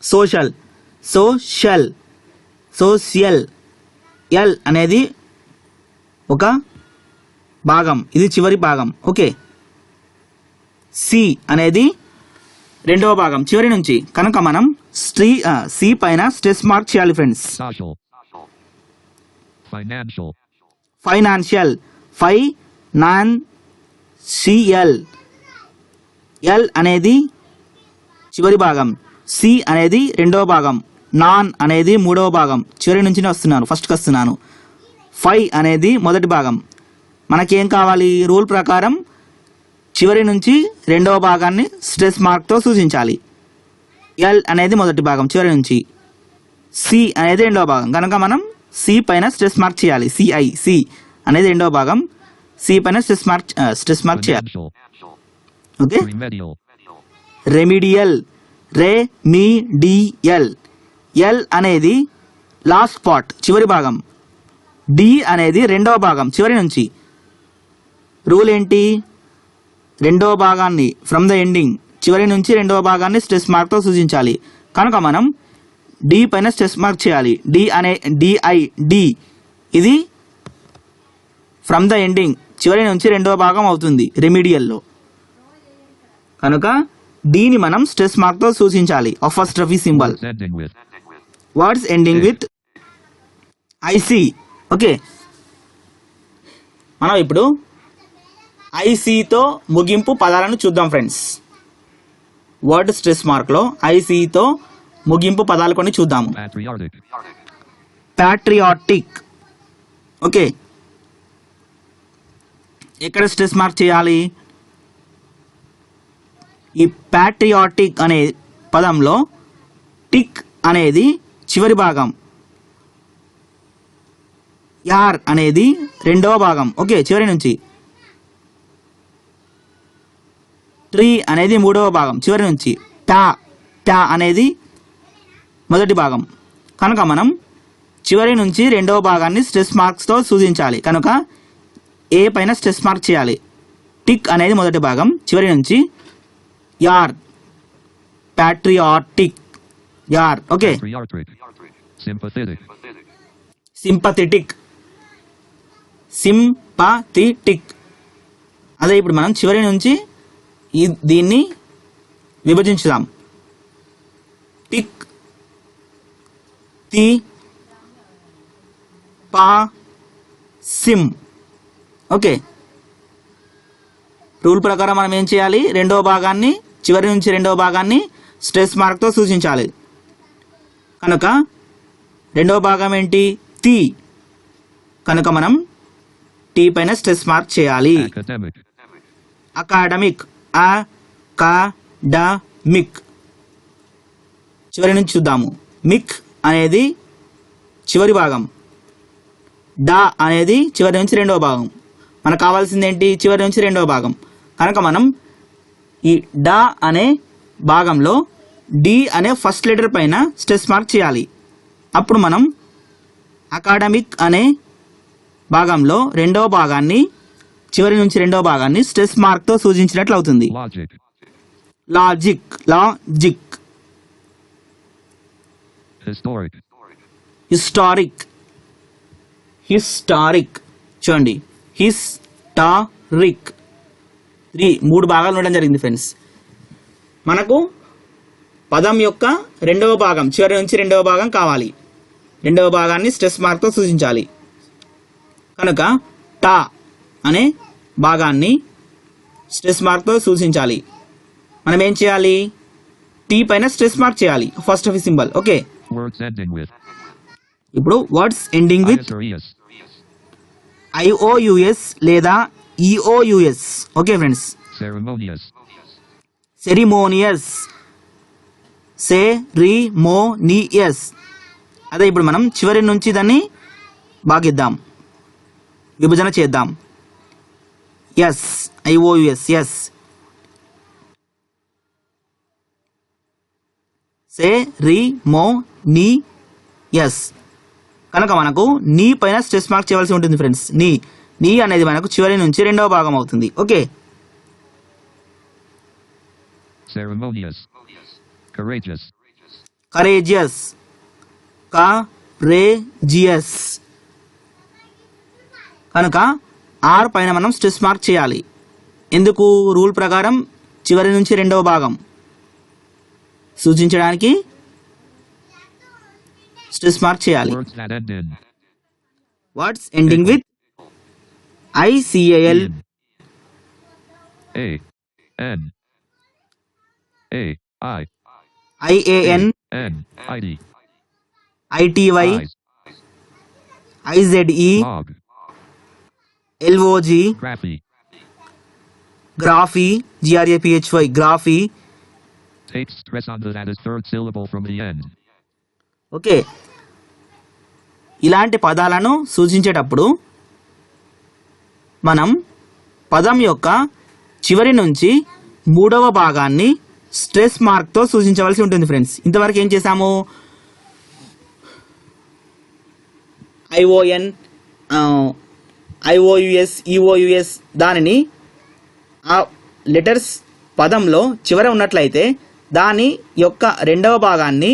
సోషల్. సోషల్. సోషల్. ఎల్ అనేది ఒక భాగం, ఇది చివరి భాగం. ఓకే, సి అనేది రెండవ భాగం చివరి నుంచి కనుక మనం సి పైన స్ట్రెస్ మార్క్ చేయాలి ఫ్రెండ్స్. ఫైనాన్షియల్. ఫైనాన్షియల్. ఎల్ అనేది చివరి భాగం, సి అనేది రెండవ భాగం, నాన్ అనేది మూడవ భాగం. చివరి నుంచి వస్తున్నాను, ఫస్ట్కి వస్తున్నాను. ఫై అనేది మొదటి భాగం. మనకేం కావాలి? రూల్ ప్రకారం చివరి నుంచి రెండవ భాగాన్ని స్ట్రెస్ మార్క్తో సూచించాలి. ఎల్ అనేది మొదటి భాగం చివరి నుంచి, సి అనేది రెండవ భాగం కనుక మనం సి పైన స్ట్రెస్ మార్క్ చేయాలి. సిఐ. సి అనేది రెండవ భాగం, సి పైన స్ట్రెస్ మార్క్ చేయాలి. ఓకే. రెమిడియల్. రెమిడియల్. ఎల్ అనేది లాస్ట్ పార్ట్ చివరి భాగం, డి అనేది రెండవ భాగం చివరి నుంచి. రూల్ ఏంటి? రెండవ భాగాన్ని ఫ్రమ్ ద ఎండింగ్ చివరి నుంచి రెండవ భాగాన్ని స్ట్రెస్ మార్క్తో సూచించాలి కనుక మనం డి పైన స్ట్రెస్ మార్క్ చేయాలి. డి ఇది ఫ్రమ్ ద ఎండింగ్ చివరి నుంచి రెండవ భాగం అవుతుంది రెమిడియల్లో కనుక డిని మనం స్ట్రెస్ మార్క్తో సూచించాలి. Apostrophe symbol. Words ending with I C. Okay, మనం ఇప్పుడు ఐసితో ముగింపు పదాలను చూద్దాం ఫ్రెండ్స్. వర్డ్ స్ట్రెస్ మార్క్లో ఐసితో ముగింపు పదాలు కొన్ని చూద్దాము. ప్యాట్రియాటిక్. ఓకే, ఎక్కడ స్ట్రెస్ మార్క్ చేయాలి? ఈ ప్యాట్రియాటిక్ అనే పదంలో టిక్ అనేది చివరి భాగం, యార్ అనేది రెండవ భాగం. ఓకే, చివరి నుంచి. ట్రీ అనేది మూడవ భాగం చివరి నుంచి. టా అనేది మొదటి భాగం కనుక మనం చివరి నుంచి రెండవ భాగాన్ని స్ట్రెస్ మార్క్స్తో సూచించాలి కనుక ఏ పైన స్ట్రెస్ మార్క్ చేయాలి. టిక్ అనేది మొదటి భాగం చివరి నుంచి. యార్. ప్యాట్రియాటిక్. యార్. ఓకే. సింపథెటిక్. సింపథెటిక్. అదే ఇప్పుడు మనం చివరి నుంచి దీన్ని విభజించుదాం. టిక్. తి. పా. సిమ్. ఓకే, రూల్ ప్రకారం మనం ఏం చేయాలి? రెండవ భాగాన్ని చివరి నుంచి రెండవ భాగాన్ని స్ట్రెస్ మార్క్తో సూచించాలి కనుక రెండవ భాగం ఏంటి? తి కనుక మనం టీ పైన స్ట్రెస్ మార్క్ చేయాలి. అకాడమిక్. అకాడమిక్. చివరి నుంచి చూద్దాము. మిక్ అనేది చివరి భాగం, డా అనేది చివరి నుంచి రెండవ భాగం. మనకు కావాల్సింది ఏంటి? చివరి నుంచి రెండవ భాగం కనుక మనం ఈ డా అనే భాగంలో డి అనే ఫస్ట్ లెటర్ పైన స్ట్రెస్ మార్క్ చేయాలి. అప్పుడు మనం అకాడమిక్ అనే భాగంలో రెండవ భాగాన్ని చివరి నుంచి రెండవ భాగాన్ని స్ట్రెస్ మార్క్తో సూచించినట్లు అవుతుంది. లాజిక్. లాజిక్. హిస్టారిక్. హిస్టారిక్. చూడండి, హిస్టారిక్. 3 భాగాలు ఉండడం జరిగింది ఫ్రెండ్స్. మనకు పదం యొక్క రెండవ భాగం, చివరి నుంచి రెండవ భాగం కావాలి. రెండవ భాగాన్ని స్ట్రెస్ మార్క్తో సూచించాలి. కనుక టా అనే భాగాన్ని స్ట్రెస్ మార్క్తో సూచించాలి. మనం ఏం చేయాలి? టీ పైన స్ట్రెస్ మార్క్ చేయాలి, first of symbol. Okay, Words ending with ఇప్పుడు words ending with IS or ES. IOUS లేదా EOUS. Okay friends, Ceremonious. Ceremonious, ceremonious. అదే ఇప్పుడు మనం చివరి నుంచి దాన్ని భాగిద్దాం, విభజన చేద్దాం. S, IOUS, S. సెరిమోనియస్. కనుక మనకు నీ పైన స్ట్రెస్ మార్క్ చేయవలసి ఉంటుంది ఫ్రెండ్స్. నీ అనేది మనకు చివరి నుంచి రెండవ భాగం అవుతుంది. Okay, Ceremonious. Courageous. Courageous, courageous. కనుక ఆర్ పైన మనం స్ట్రెస్ మార్క్ చేయాలి. ఎందుకు? రూల్ ప్రకారం చివరి నుంచి రెండవ భాగం సూచించడానికి స్ట్రెస్ మార్క్ చేయాలి. Words that end in words ending with ICAL, A N A I IAN, N ID ITY, Eyes. IZE, Log. LOG, Graphy. Graphy, GRAPHY, graphy. Takes stress on the added third syllable from the end. Okay, ఇలాంటి పదాలను సూచించేటప్పుడు మనం పదం యొక్క చివరి నుంచి మూడవ భాగాన్ని stress మార్క్తో సూచించవలసి ఉంటుంది ఫ్రెండ్స్. ఇంతవరకు ఏం చేశాము? ION, IOUS, EOUS దానిని ఆ లెటర్స్ పదంలో చివర ఉన్నట్లయితే దాని యొక్క రెండవ భాగాన్ని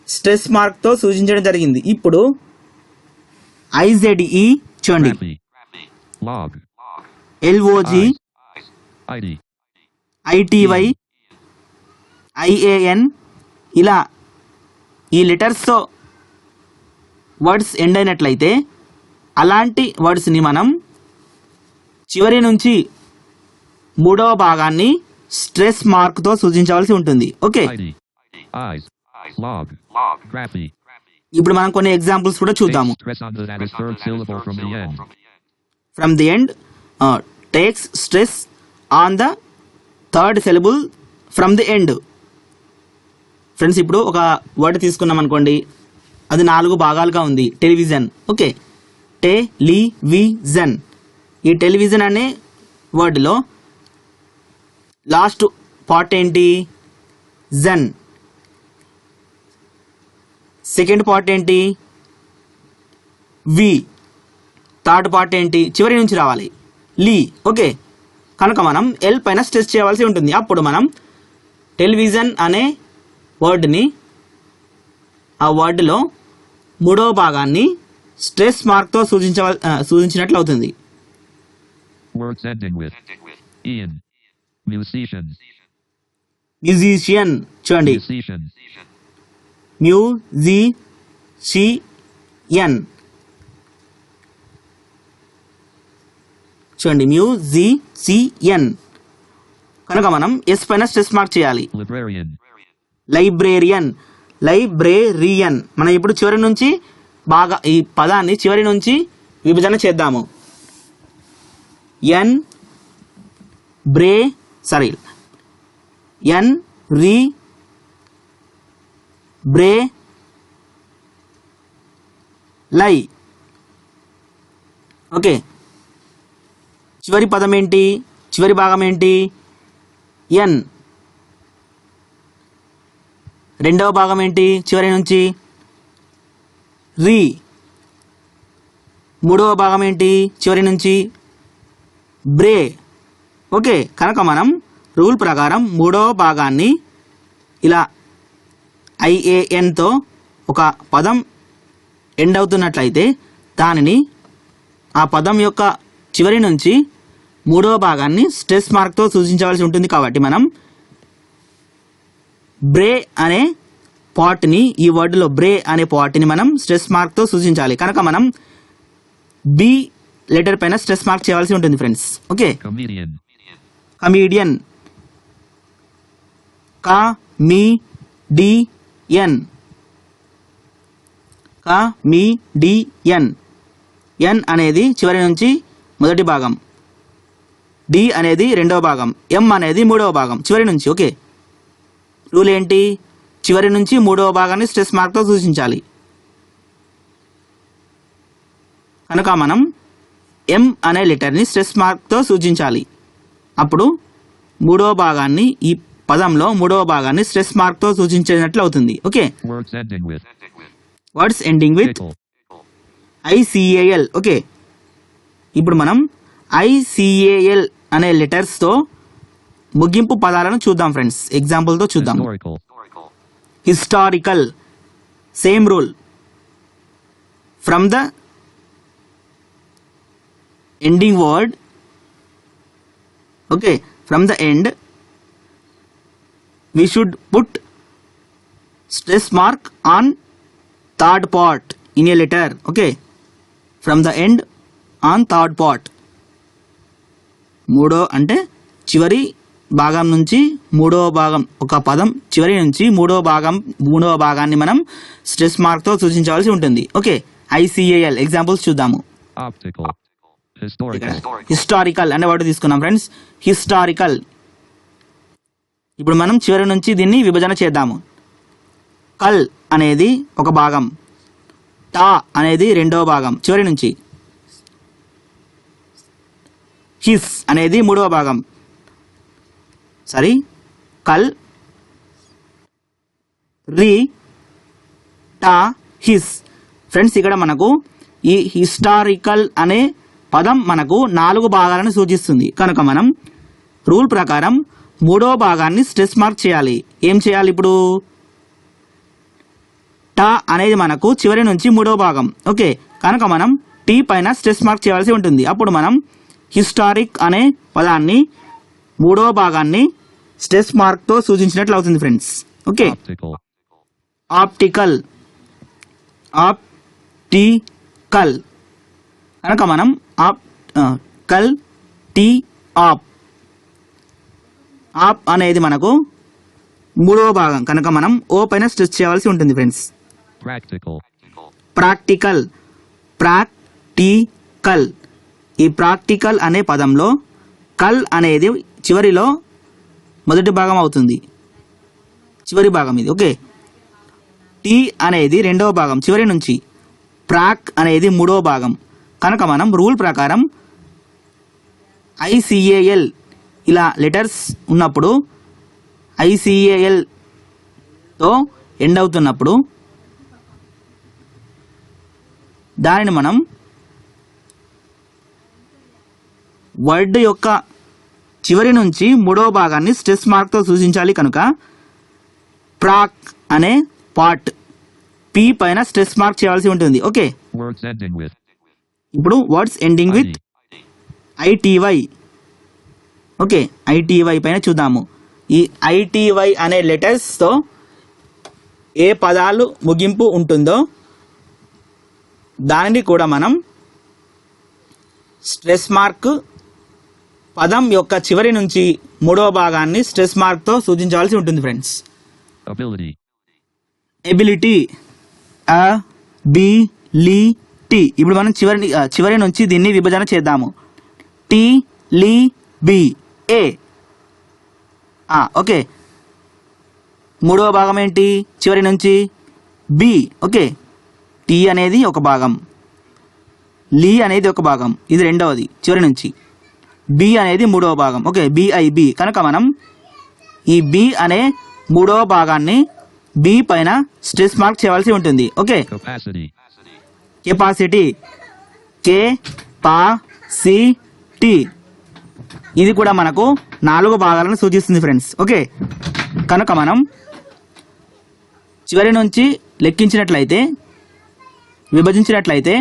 స్ట్రెస్ మార్క్తో సూచించడం జరిగింది. ఇప్పుడు IZE చూడండి, Graphy. Log. LOG, Eyes. ID. ITY, IAN ఇలా ఈ లెటర్స్తో వర్డ్స్ ఎండ్ అయినట్లయితే అలాంటి వర్డ్స్ని మనం చివరి నుంచి మూడవ భాగాన్ని స్ట్రెస్ మార్క్తో సూచించవలసి ఉంటుంది. Okay, ID. Eyes. Log. Graphy. ఇప్పుడు మనం కొన్ని ఎగ్జాంపుల్స్ కూడా చూద్దాము. Takes stress on the added third syllable from the end. From the end, takes stress on the third syllable from the end. Friends, ఇప్పుడు ఒక వర్డ్ తీసుకున్నాం అనుకోండి, అది 4 భాగాలుగా ఉంది. టెలివిజన్. Okay, television. ఈ టెలివిజన్ అనే వర్డ్లో లాస్ట్ పార్ట్ ఏంటి? జన్. సెకండ్ పార్ట్ ఏంటి? వి. థర్డ్ పార్ట్ ఏంటి? చివరి నుంచి రావాలి, లీ. ఓకే, కనుక మనం ఎల్ పైన స్ట్రెస్ చేయవలసి ఉంటుంది. అప్పుడు మనం టెలివిజన్ అనే వర్డ్ని ఆ వర్డ్లో మూడవ భాగాన్ని స్ట్రెస్ మార్క్తో సూచించినట్లు అవుతుంది. Words ending with Ian. Musician. Musician చూడండి, Musician. మ్యూజిషియన్ చూడండి, మ్యూజిషియన్. కనుక మనం ఎస్ పైన స్ట్రెస్ మార్క్ చేయాలి. Librarian. Librarian, librarian. మనం ఇప్పుడు చివరి నుంచి బాగా ఈ పదాన్ని చివరి నుంచి విభజన చేద్దాము. ఎన్ రీ బ్రే లై. ఓకే, చివరి పదం ఏంటి? చివరి భాగం ఏంటి? ఎన్. రెండవ భాగం ఏంటి? చివరి నుంచి రీ. మూడవ భాగం ఏంటి? చివరి నుంచి బ్రే. ఓకే, కనుక మనం రూల్ ప్రకారం మూడవ భాగాన్ని ఇలా IANతో ఒక పదం ఎండ్ అవుతున్నట్లయితే దానిని ఆ పదం యొక్క చివరి నుంచి మూడవ భాగాన్ని స్ట్రెస్ మార్క్తో సూచించవలసి ఉంటుంది కాబట్టి మనం బ్రే అనే పార్ట్ని, ఈ వర్డ్లో బ్రే అనే పార్ట్ని మనం స్ట్రెస్ మార్క్తో సూచించాలి. కనుక మనం బి లెటర్ పైన స్ట్రెస్ మార్క్ చేయవలసి ఉంటుంది friends. Okay, comedian, comedian, comedian, comedian. N అనేది చివరి నుంచి మొదటి భాగం, డి అనేది రెండవ భాగం, ఎం అనేది మూడవ భాగం చివరి నుంచి. ఓకే, రూల్ ఏంటి? చివరి నుంచి మూడవ భాగాన్ని స్ట్రెస్ మార్క్తో సూచించాలి. కనుక మనం ఎం అనే లెటర్ని స్ట్రెస్ మార్క్తో సూచించాలి. అప్పుడు మూడవ భాగాన్ని, ఈ పదంలో మూడవ భాగాన్ని స్ట్రెస్ మార్క్తో సూచించినట్లు అవుతుంది. Okay, words ending with words ending with pickle, I C A L. Okay, ఇప్పుడు మనం ఐసిఏఎల్ అనే లెటర్స్తో ముగింపు పదాలను చూద్దాం ఫ్రెండ్స్. ఎగ్జాంపుల్తో చూద్దాం. historical, historical, same rule. From the ending word, okay, from the end we should put stress mark on third part in a letter. Okay, from the end on third part. మూడో అంటే చివరి భాగం నుంచి మూడవ భాగం, ఒక పదం చివరి నుంచి మూడవ భాగాన్ని మనం స్ట్రెస్ మార్క్తో సూచించవలసి ఉంటుంది. ఓకే, ఐసిఏఎల్ ఎగ్జాంపుల్స్ చూద్దాము. optical, historical, హిస్టారికల్ అనే వర్డ్ తీసుకున్నాం ఫ్రెండ్స్. హిస్టారికల్. ఇప్పుడు మనం చివరి నుంచి దీన్ని విభజన చేద్దాము. కల్ అనేది ఒక భాగం, టా అనేది రెండవ భాగం చివరి నుంచి, హిస్ అనేది మూడవ భాగం. కల్, రి, టా, హిస్. ఫ్రెండ్స్, ఇక్కడ మనకు ఈ హిస్టారికల్ అనే పదం మనకు 4 భాగాలను సూచిస్తుంది. కనుక మనం రూల్ ప్రకారం మూడవ భాగాన్ని స్ట్రెస్ మార్క్ చేయాలి. ఏం చేయాలి? ఇప్పుడు టా అనేది మనకు చివరి నుంచి మూడవ భాగం. ఓకే, కనుక మనం టీ పైన స్ట్రెస్ మార్క్ చేయవలసి ఉంటుంది. అప్పుడు మనం హిస్టారిక్ అనే పదాన్ని మూడవ భాగాన్ని స్ట్రెస్ మార్క్తో సూచించినట్లు అవుతుంది friends. Okay, optical, optical, optical. కనుక మనం కల్, టీ, ఆప్. ఆప్ అనేది మనకు మూడవ భాగం కనుక మనం ఓ పైన స్ట్రెస్ చేయవలసి ఉంటుంది ఫ్రెండ్స్. practical, practical, practical. ఈ ప్రాక్టికల్ అనే పదంలో కల్ అనేది చివరిలో మొదటి భాగం అవుతుంది, చివరి భాగం ఇది. ఓకే, టీ అనేది రెండవ భాగం చివరి నుంచి, ప్రాక్ అనేది మూడవ భాగం. కనుక మనం రూల్ ప్రకారం ఐసిఏఎల్ ఇలా లెటర్స్ ఉన్నప్పుడు, ఐసిఏఎల్తో ఎండ్ అవుతున్నప్పుడు దానిని మనం వర్డ్ యొక్క చివరి నుంచి మూడవ భాగాన్ని స్ట్రెస్ మార్క్తో సూచించాలి. కనుక ప్రాక్ అనే పార్ట్ పి పైన స్ట్రెస్ మార్క్ చేయాల్సి ఉంటుంది. ఓకే, words ending with ఇప్పుడు words ending with ID, ITY. Okay, ITY పైన చూద్దాము. ఈ ఐటీవై అనే లెటర్స్తో ఏ పదాలు ముగింపు ఉంటుందో దానిని కూడా మనం స్ట్రెస్ మార్క్, పదం యొక్క చివరి నుంచి మూడవ భాగాన్ని స్ట్రెస్ మార్క్తో సూచించవలసి ఉంటుంది ఫ్రెండ్స్. ability, ability, ability. ఇప్పుడు మనం చివరి నుంచి దీన్ని విభజన చేద్దాము. టి, లి, బి, ఏ. ఓకే, మూడవ భాగం ఏంటి? చివరి నుంచి బి. ఓకే, టి అనేది ఒక భాగం, లి అనేది ఒక భాగం, ఇది రెండవది చివరి నుంచి, బి అనేది మూడవ భాగం. Okay, BIB. కనుక మనం ఈ బి అనే మూడవ భాగాన్ని బి పైన స్ట్రెస్ మార్క్ చేయవలసి ఉంటుంది. Okay, capacity, capacity, capacity. ఇది కూడా మనకు 4 భాగాలను సూచిస్తుంది ఫ్రెండ్స్. ఓకే, కనుక మనం చివరి నుంచి లెక్కించినట్లయితే, విభజించినట్లయితే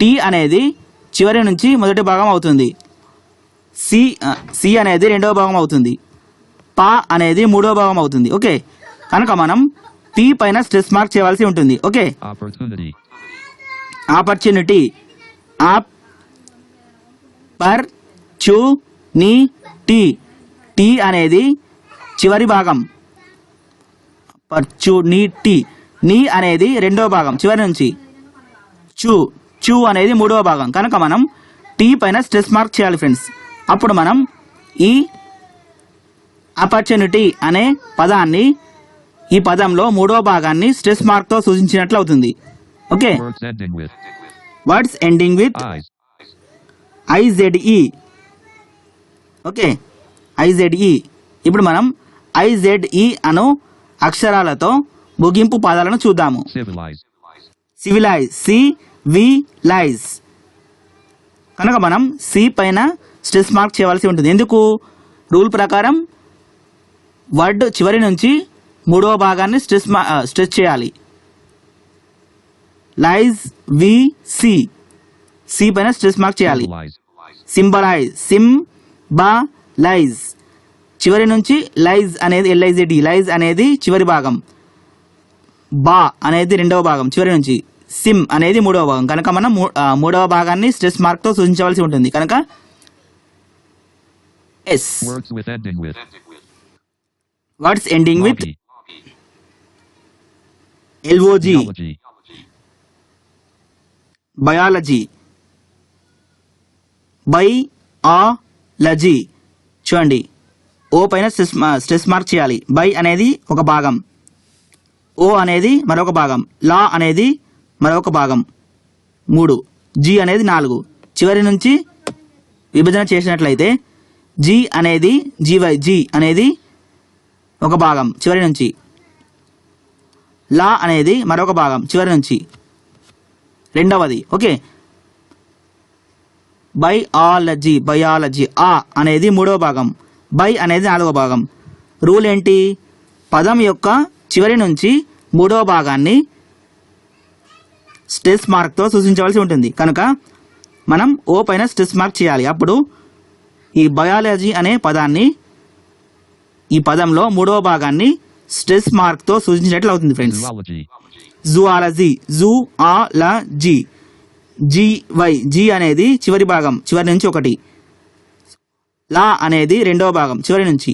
టీ అనేది చివరి నుంచి మొదటి భాగం అవుతుంది. సి అనేది రెండవ భాగం అవుతుంది, పా అనేది మూడవ భాగం అవుతుంది. ఓకే, కనుక మనం పి పైన స్ట్రెస్ మార్క్ చేయవలసి ఉంటుంది. Okay, opportunity, opportunity, opportunity, T అనేది చివరి భాగం, ఆపర్చునిటీ, నీ అనేది రెండవ భాగం చివరి నుంచి, చూ అనేది మూడవ భాగం, కనుక మనం టీ పైన స్ట్రెస్ మార్క్ చేయాలి ఫ్రెండ్స్. అప్పుడు మనం ఈ ఆపర్చునిటీ అనే పదాన్ని, ఈ పదంలో మూడవ భాగాన్ని స్ట్రెస్ మార్క్తో సూచించినట్లు అవుతుంది. Okay, words ending with words ending with eyes, I Z E. Okay, I Z E. ఇప్పుడు మనం ఐజెడ్ఈ అను అక్షరాలతో ముగింపు పదాలను చూద్దాము. civilize, సివిలైజ్, సివిలైజ్, కనుక మనం సి పైన స్ట్రెస్ మార్క్ చేయవలసి ఉంటుంది. ఎందుకు? రూల్ ప్రకారం వర్డ్ చివరి నుంచి మూడవ భాగాన్ని స్ట్రెచ్ చేయాలి. లైజ్, సి పైన స్ట్రెస్ మార్క్ చేయాలి. symbolize, సింబలైజ్, సింబలైజ్, చివరి నుంచి లైజ్ అనేది ఎల్ఐజెడి, లైజ్ అనేది చివరి భాగం, బా అనేది రెండవ భాగం చివరి నుంచి, సిమ్ అనేది మూడవ భాగం, కనుక మనం మూడవ భాగాన్ని స్ట్రెస్ మార్క్తో సూచించవలసి ఉంటుంది. కనుక S. words with ending with words ending with loggy, L O G, geology, biology, biology. చూడండి, ఓ పైన స్ట్రెస్ మార్క్ చేయాలి. బై అనేది ఒక భాగం, ఓ అనేది మరొక భాగం, లా అనేది మరొక భాగం 3, జీ అనేది 4. చివరి నుంచి విభజన చేసినట్లయితే జీ అనేది జీ అనేది ఒక భాగం చివరి నుంచి, లా అనేది మరొక భాగం చివరి నుంచి రెండవది. ఓకే, బయాలజీ, ఆ అనేది మూడవ భాగం, బై అనేది నాలుగవ భాగం. రూల్ ఏంటి? పదం యొక్క చివరి నుంచి మూడవ భాగాన్ని స్ట్రెస్ మార్క్తో సూచించవలసి ఉంటుంది. కనుక మనం ఓ పైన స్ట్రెస్ మార్క్ చేయాలి. అప్పుడు ఈ బయాలజీ అనే పదాన్ని, ఈ పదంలో మూడవ భాగాన్ని స్ట్రెస్ మార్క్తో సూచించినట్లు అవుతుంది friends. zoology, zoology, zoology, G అనేది చివరి భాగం చివరి నుంచి 1, లా అనేది రెండవ భాగం చివరి నుంచి,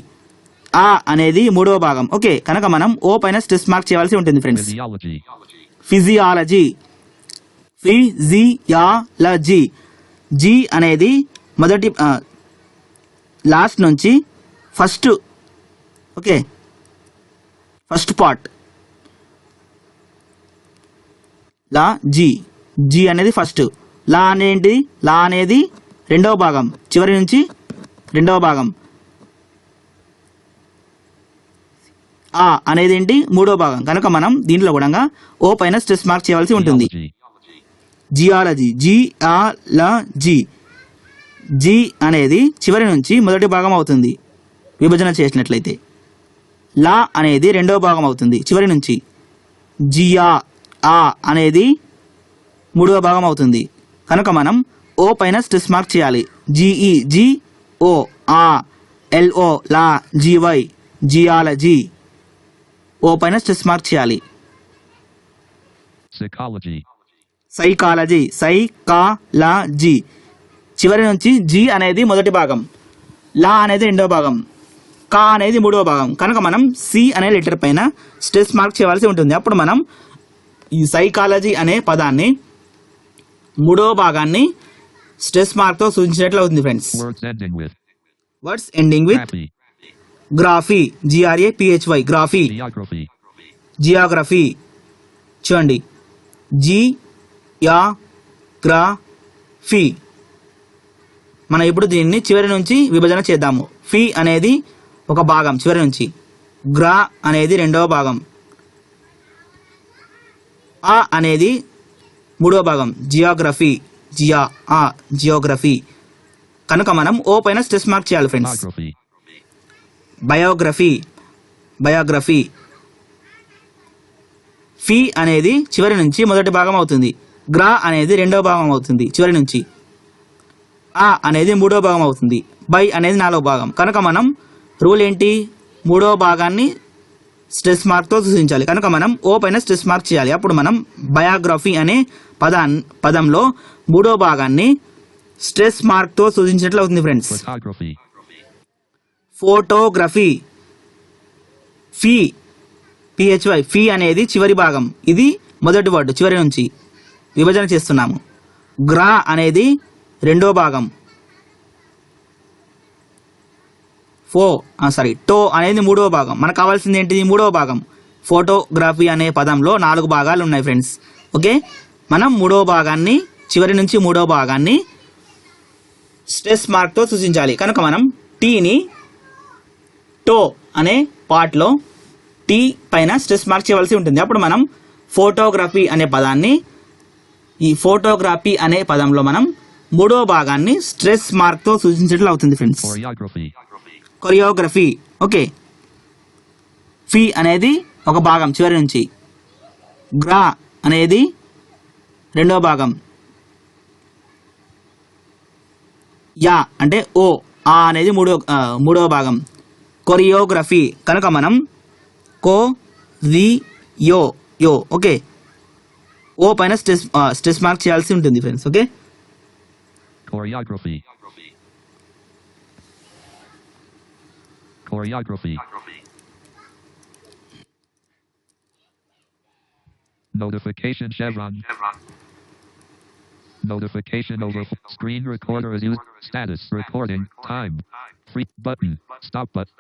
ఆ అనేది మూడవ భాగం. ఓకే, కనుక మనం ఓ పైన స్ట్రెస్ మార్క్ చేయవలసి ఉంటుంది ఫ్రెండ్స్. physiology, ఫిజియాలజీ, జీ అనేది మొదటి లాస్ట్ నుంచి ఫస్ట్. ఓకే, ఫస్ట్ పార్ట్, లా, జీ అనేది ఫస్ట్, లా అనేది రెండవ భాగం చివరి నుంచి రెండవ భాగం, ఆ అనేది ఏంటి మూడవ భాగం, కనుక మనం దీంట్లో కూడా ఓ పైన స్ట్రెస్ మార్క్ చేయవలసి ఉంటుంది. geology, జియాలజీ, జీ అనేది చివరి నుంచి మొదటి భాగం అవుతుంది విభజన చేసినట్లయితే, లా అనేది రెండవ భాగం అవుతుంది చివరి నుంచి, ఆ అనేది మూడవ భాగం అవుతుంది. కనుక మనం ఓ పైన స్ట్రెస్ మార్క్ చేయాలి. ఓ, ఆ, ఎల్ఓ, లా, జీవై, జియాలజీ, ఓ పైన స్ట్రెస్ మార్క్ చేయాలి. psychology, సైకాలజీ, చివరి నుంచి జీ అనేది మొదటి భాగం, లా అనేది రెండవ భాగం, కా అనేది మూడవ భాగం, కనుక మనం సి అనే లెటర్ పైన స్ట్రెస్ మార్క్ చేయవలసి ఉంటుంది. అప్పుడు మనం ఈ సైకాలజీ అనే పదాన్ని మూడవ భాగాన్ని స్ట్రెస్ మార్క్తో సూచించినట్లు అవుతుంది friends. words ending with words ending with happy, graphy, GRAPHY, graphy, geography, Geography. చూడండి, జియోగ్రఫీ. మనం ఇప్పుడు దీన్ని చివరి నుంచి విభజన చేద్దాము. ఫీ అనేది ఒక భాగం చివరి నుంచి, గ్రా అనేది రెండవ భాగం, ఆ అనేది మూడవ భాగం, జియోగ్రఫీ, జియోగ్రఫీ. కనుక మనం ఓ పైన స్ట్రెస్ మార్క్ చేయాలి ఫ్రెండ్స్. biography, biography. ఫీ అనేది చివరి నుంచి మొదటి భాగం అవుతుంది, గ్రా అనేది రెండవ భాగం అవుతుంది చివరి నుంచి, ఆ అనేది మూడవ భాగం అవుతుంది, బై అనేది 4వ భాగం. కనుక మనం రూల్ ఏంటి, 3వ భాగాన్ని స్ట్రెస్ మార్క్తో సూచించాలి. కనుక మనం ఓ పైన స్ట్రెస్ మార్క్ చేయాలి. అప్పుడు మనం బయోగ్రఫీ అనే పదంలో 3వ భాగాన్ని స్ట్రెస్ మార్క్తో సూచించినట్లు అవుతుంది friends. Photography. Photography, fee PHY, fee అనేది చివరి భాగం. ఇది మొదటి వర్డ్, చివరి నుంచి విభజన చేస్తున్నాము. గ్రా అనేది 2వ భాగం. టో అనేది 3వ భాగం. మనకు కావాల్సింది ఏంటిది, 3వ భాగం. ఫోటోగ్రఫీ అనే పదంలో 4 భాగాలు ఉన్నాయి ఫ్రెండ్స్. ఓకే, మనం 3వ భాగాన్ని, చివరి నుంచి 3వ భాగాన్ని స్ట్రెస్ మార్క్తో సూచించాలి. కనుక మనం టీని టో అనే పార్ట్లో టీ పైన స్ట్రెస్ మార్క్ చేయవలసి ఉంటుంది. అప్పుడు మనం ఫోటోగ్రఫీ అనే పదాన్ని, ఈ ఫోటోగ్రఫీ అనే పదంలో మనం 3వ భాగాన్ని స్ట్రెస్ మార్క్తో సూచించినట్లు అవుతుంది friends. Choreography. Choreography. Okay, fee అనేది ఒక భాగం చివరి నుంచి. గ్రా అనేది 2వ భాగం. యా అంటే ఓ, ఆ అనేది 3వ భాగం. కొరియోగ్రఫీ. కనుక మనం యో ఓకే, ఓ పైన స్ట్రెస్ మార్క్ చేయాల్సి ఉంటుంది friends. Okay, Choreography. Choreography. Notification chevron. Notification over screen recorder is used. Status recording time. Free button. Stop button.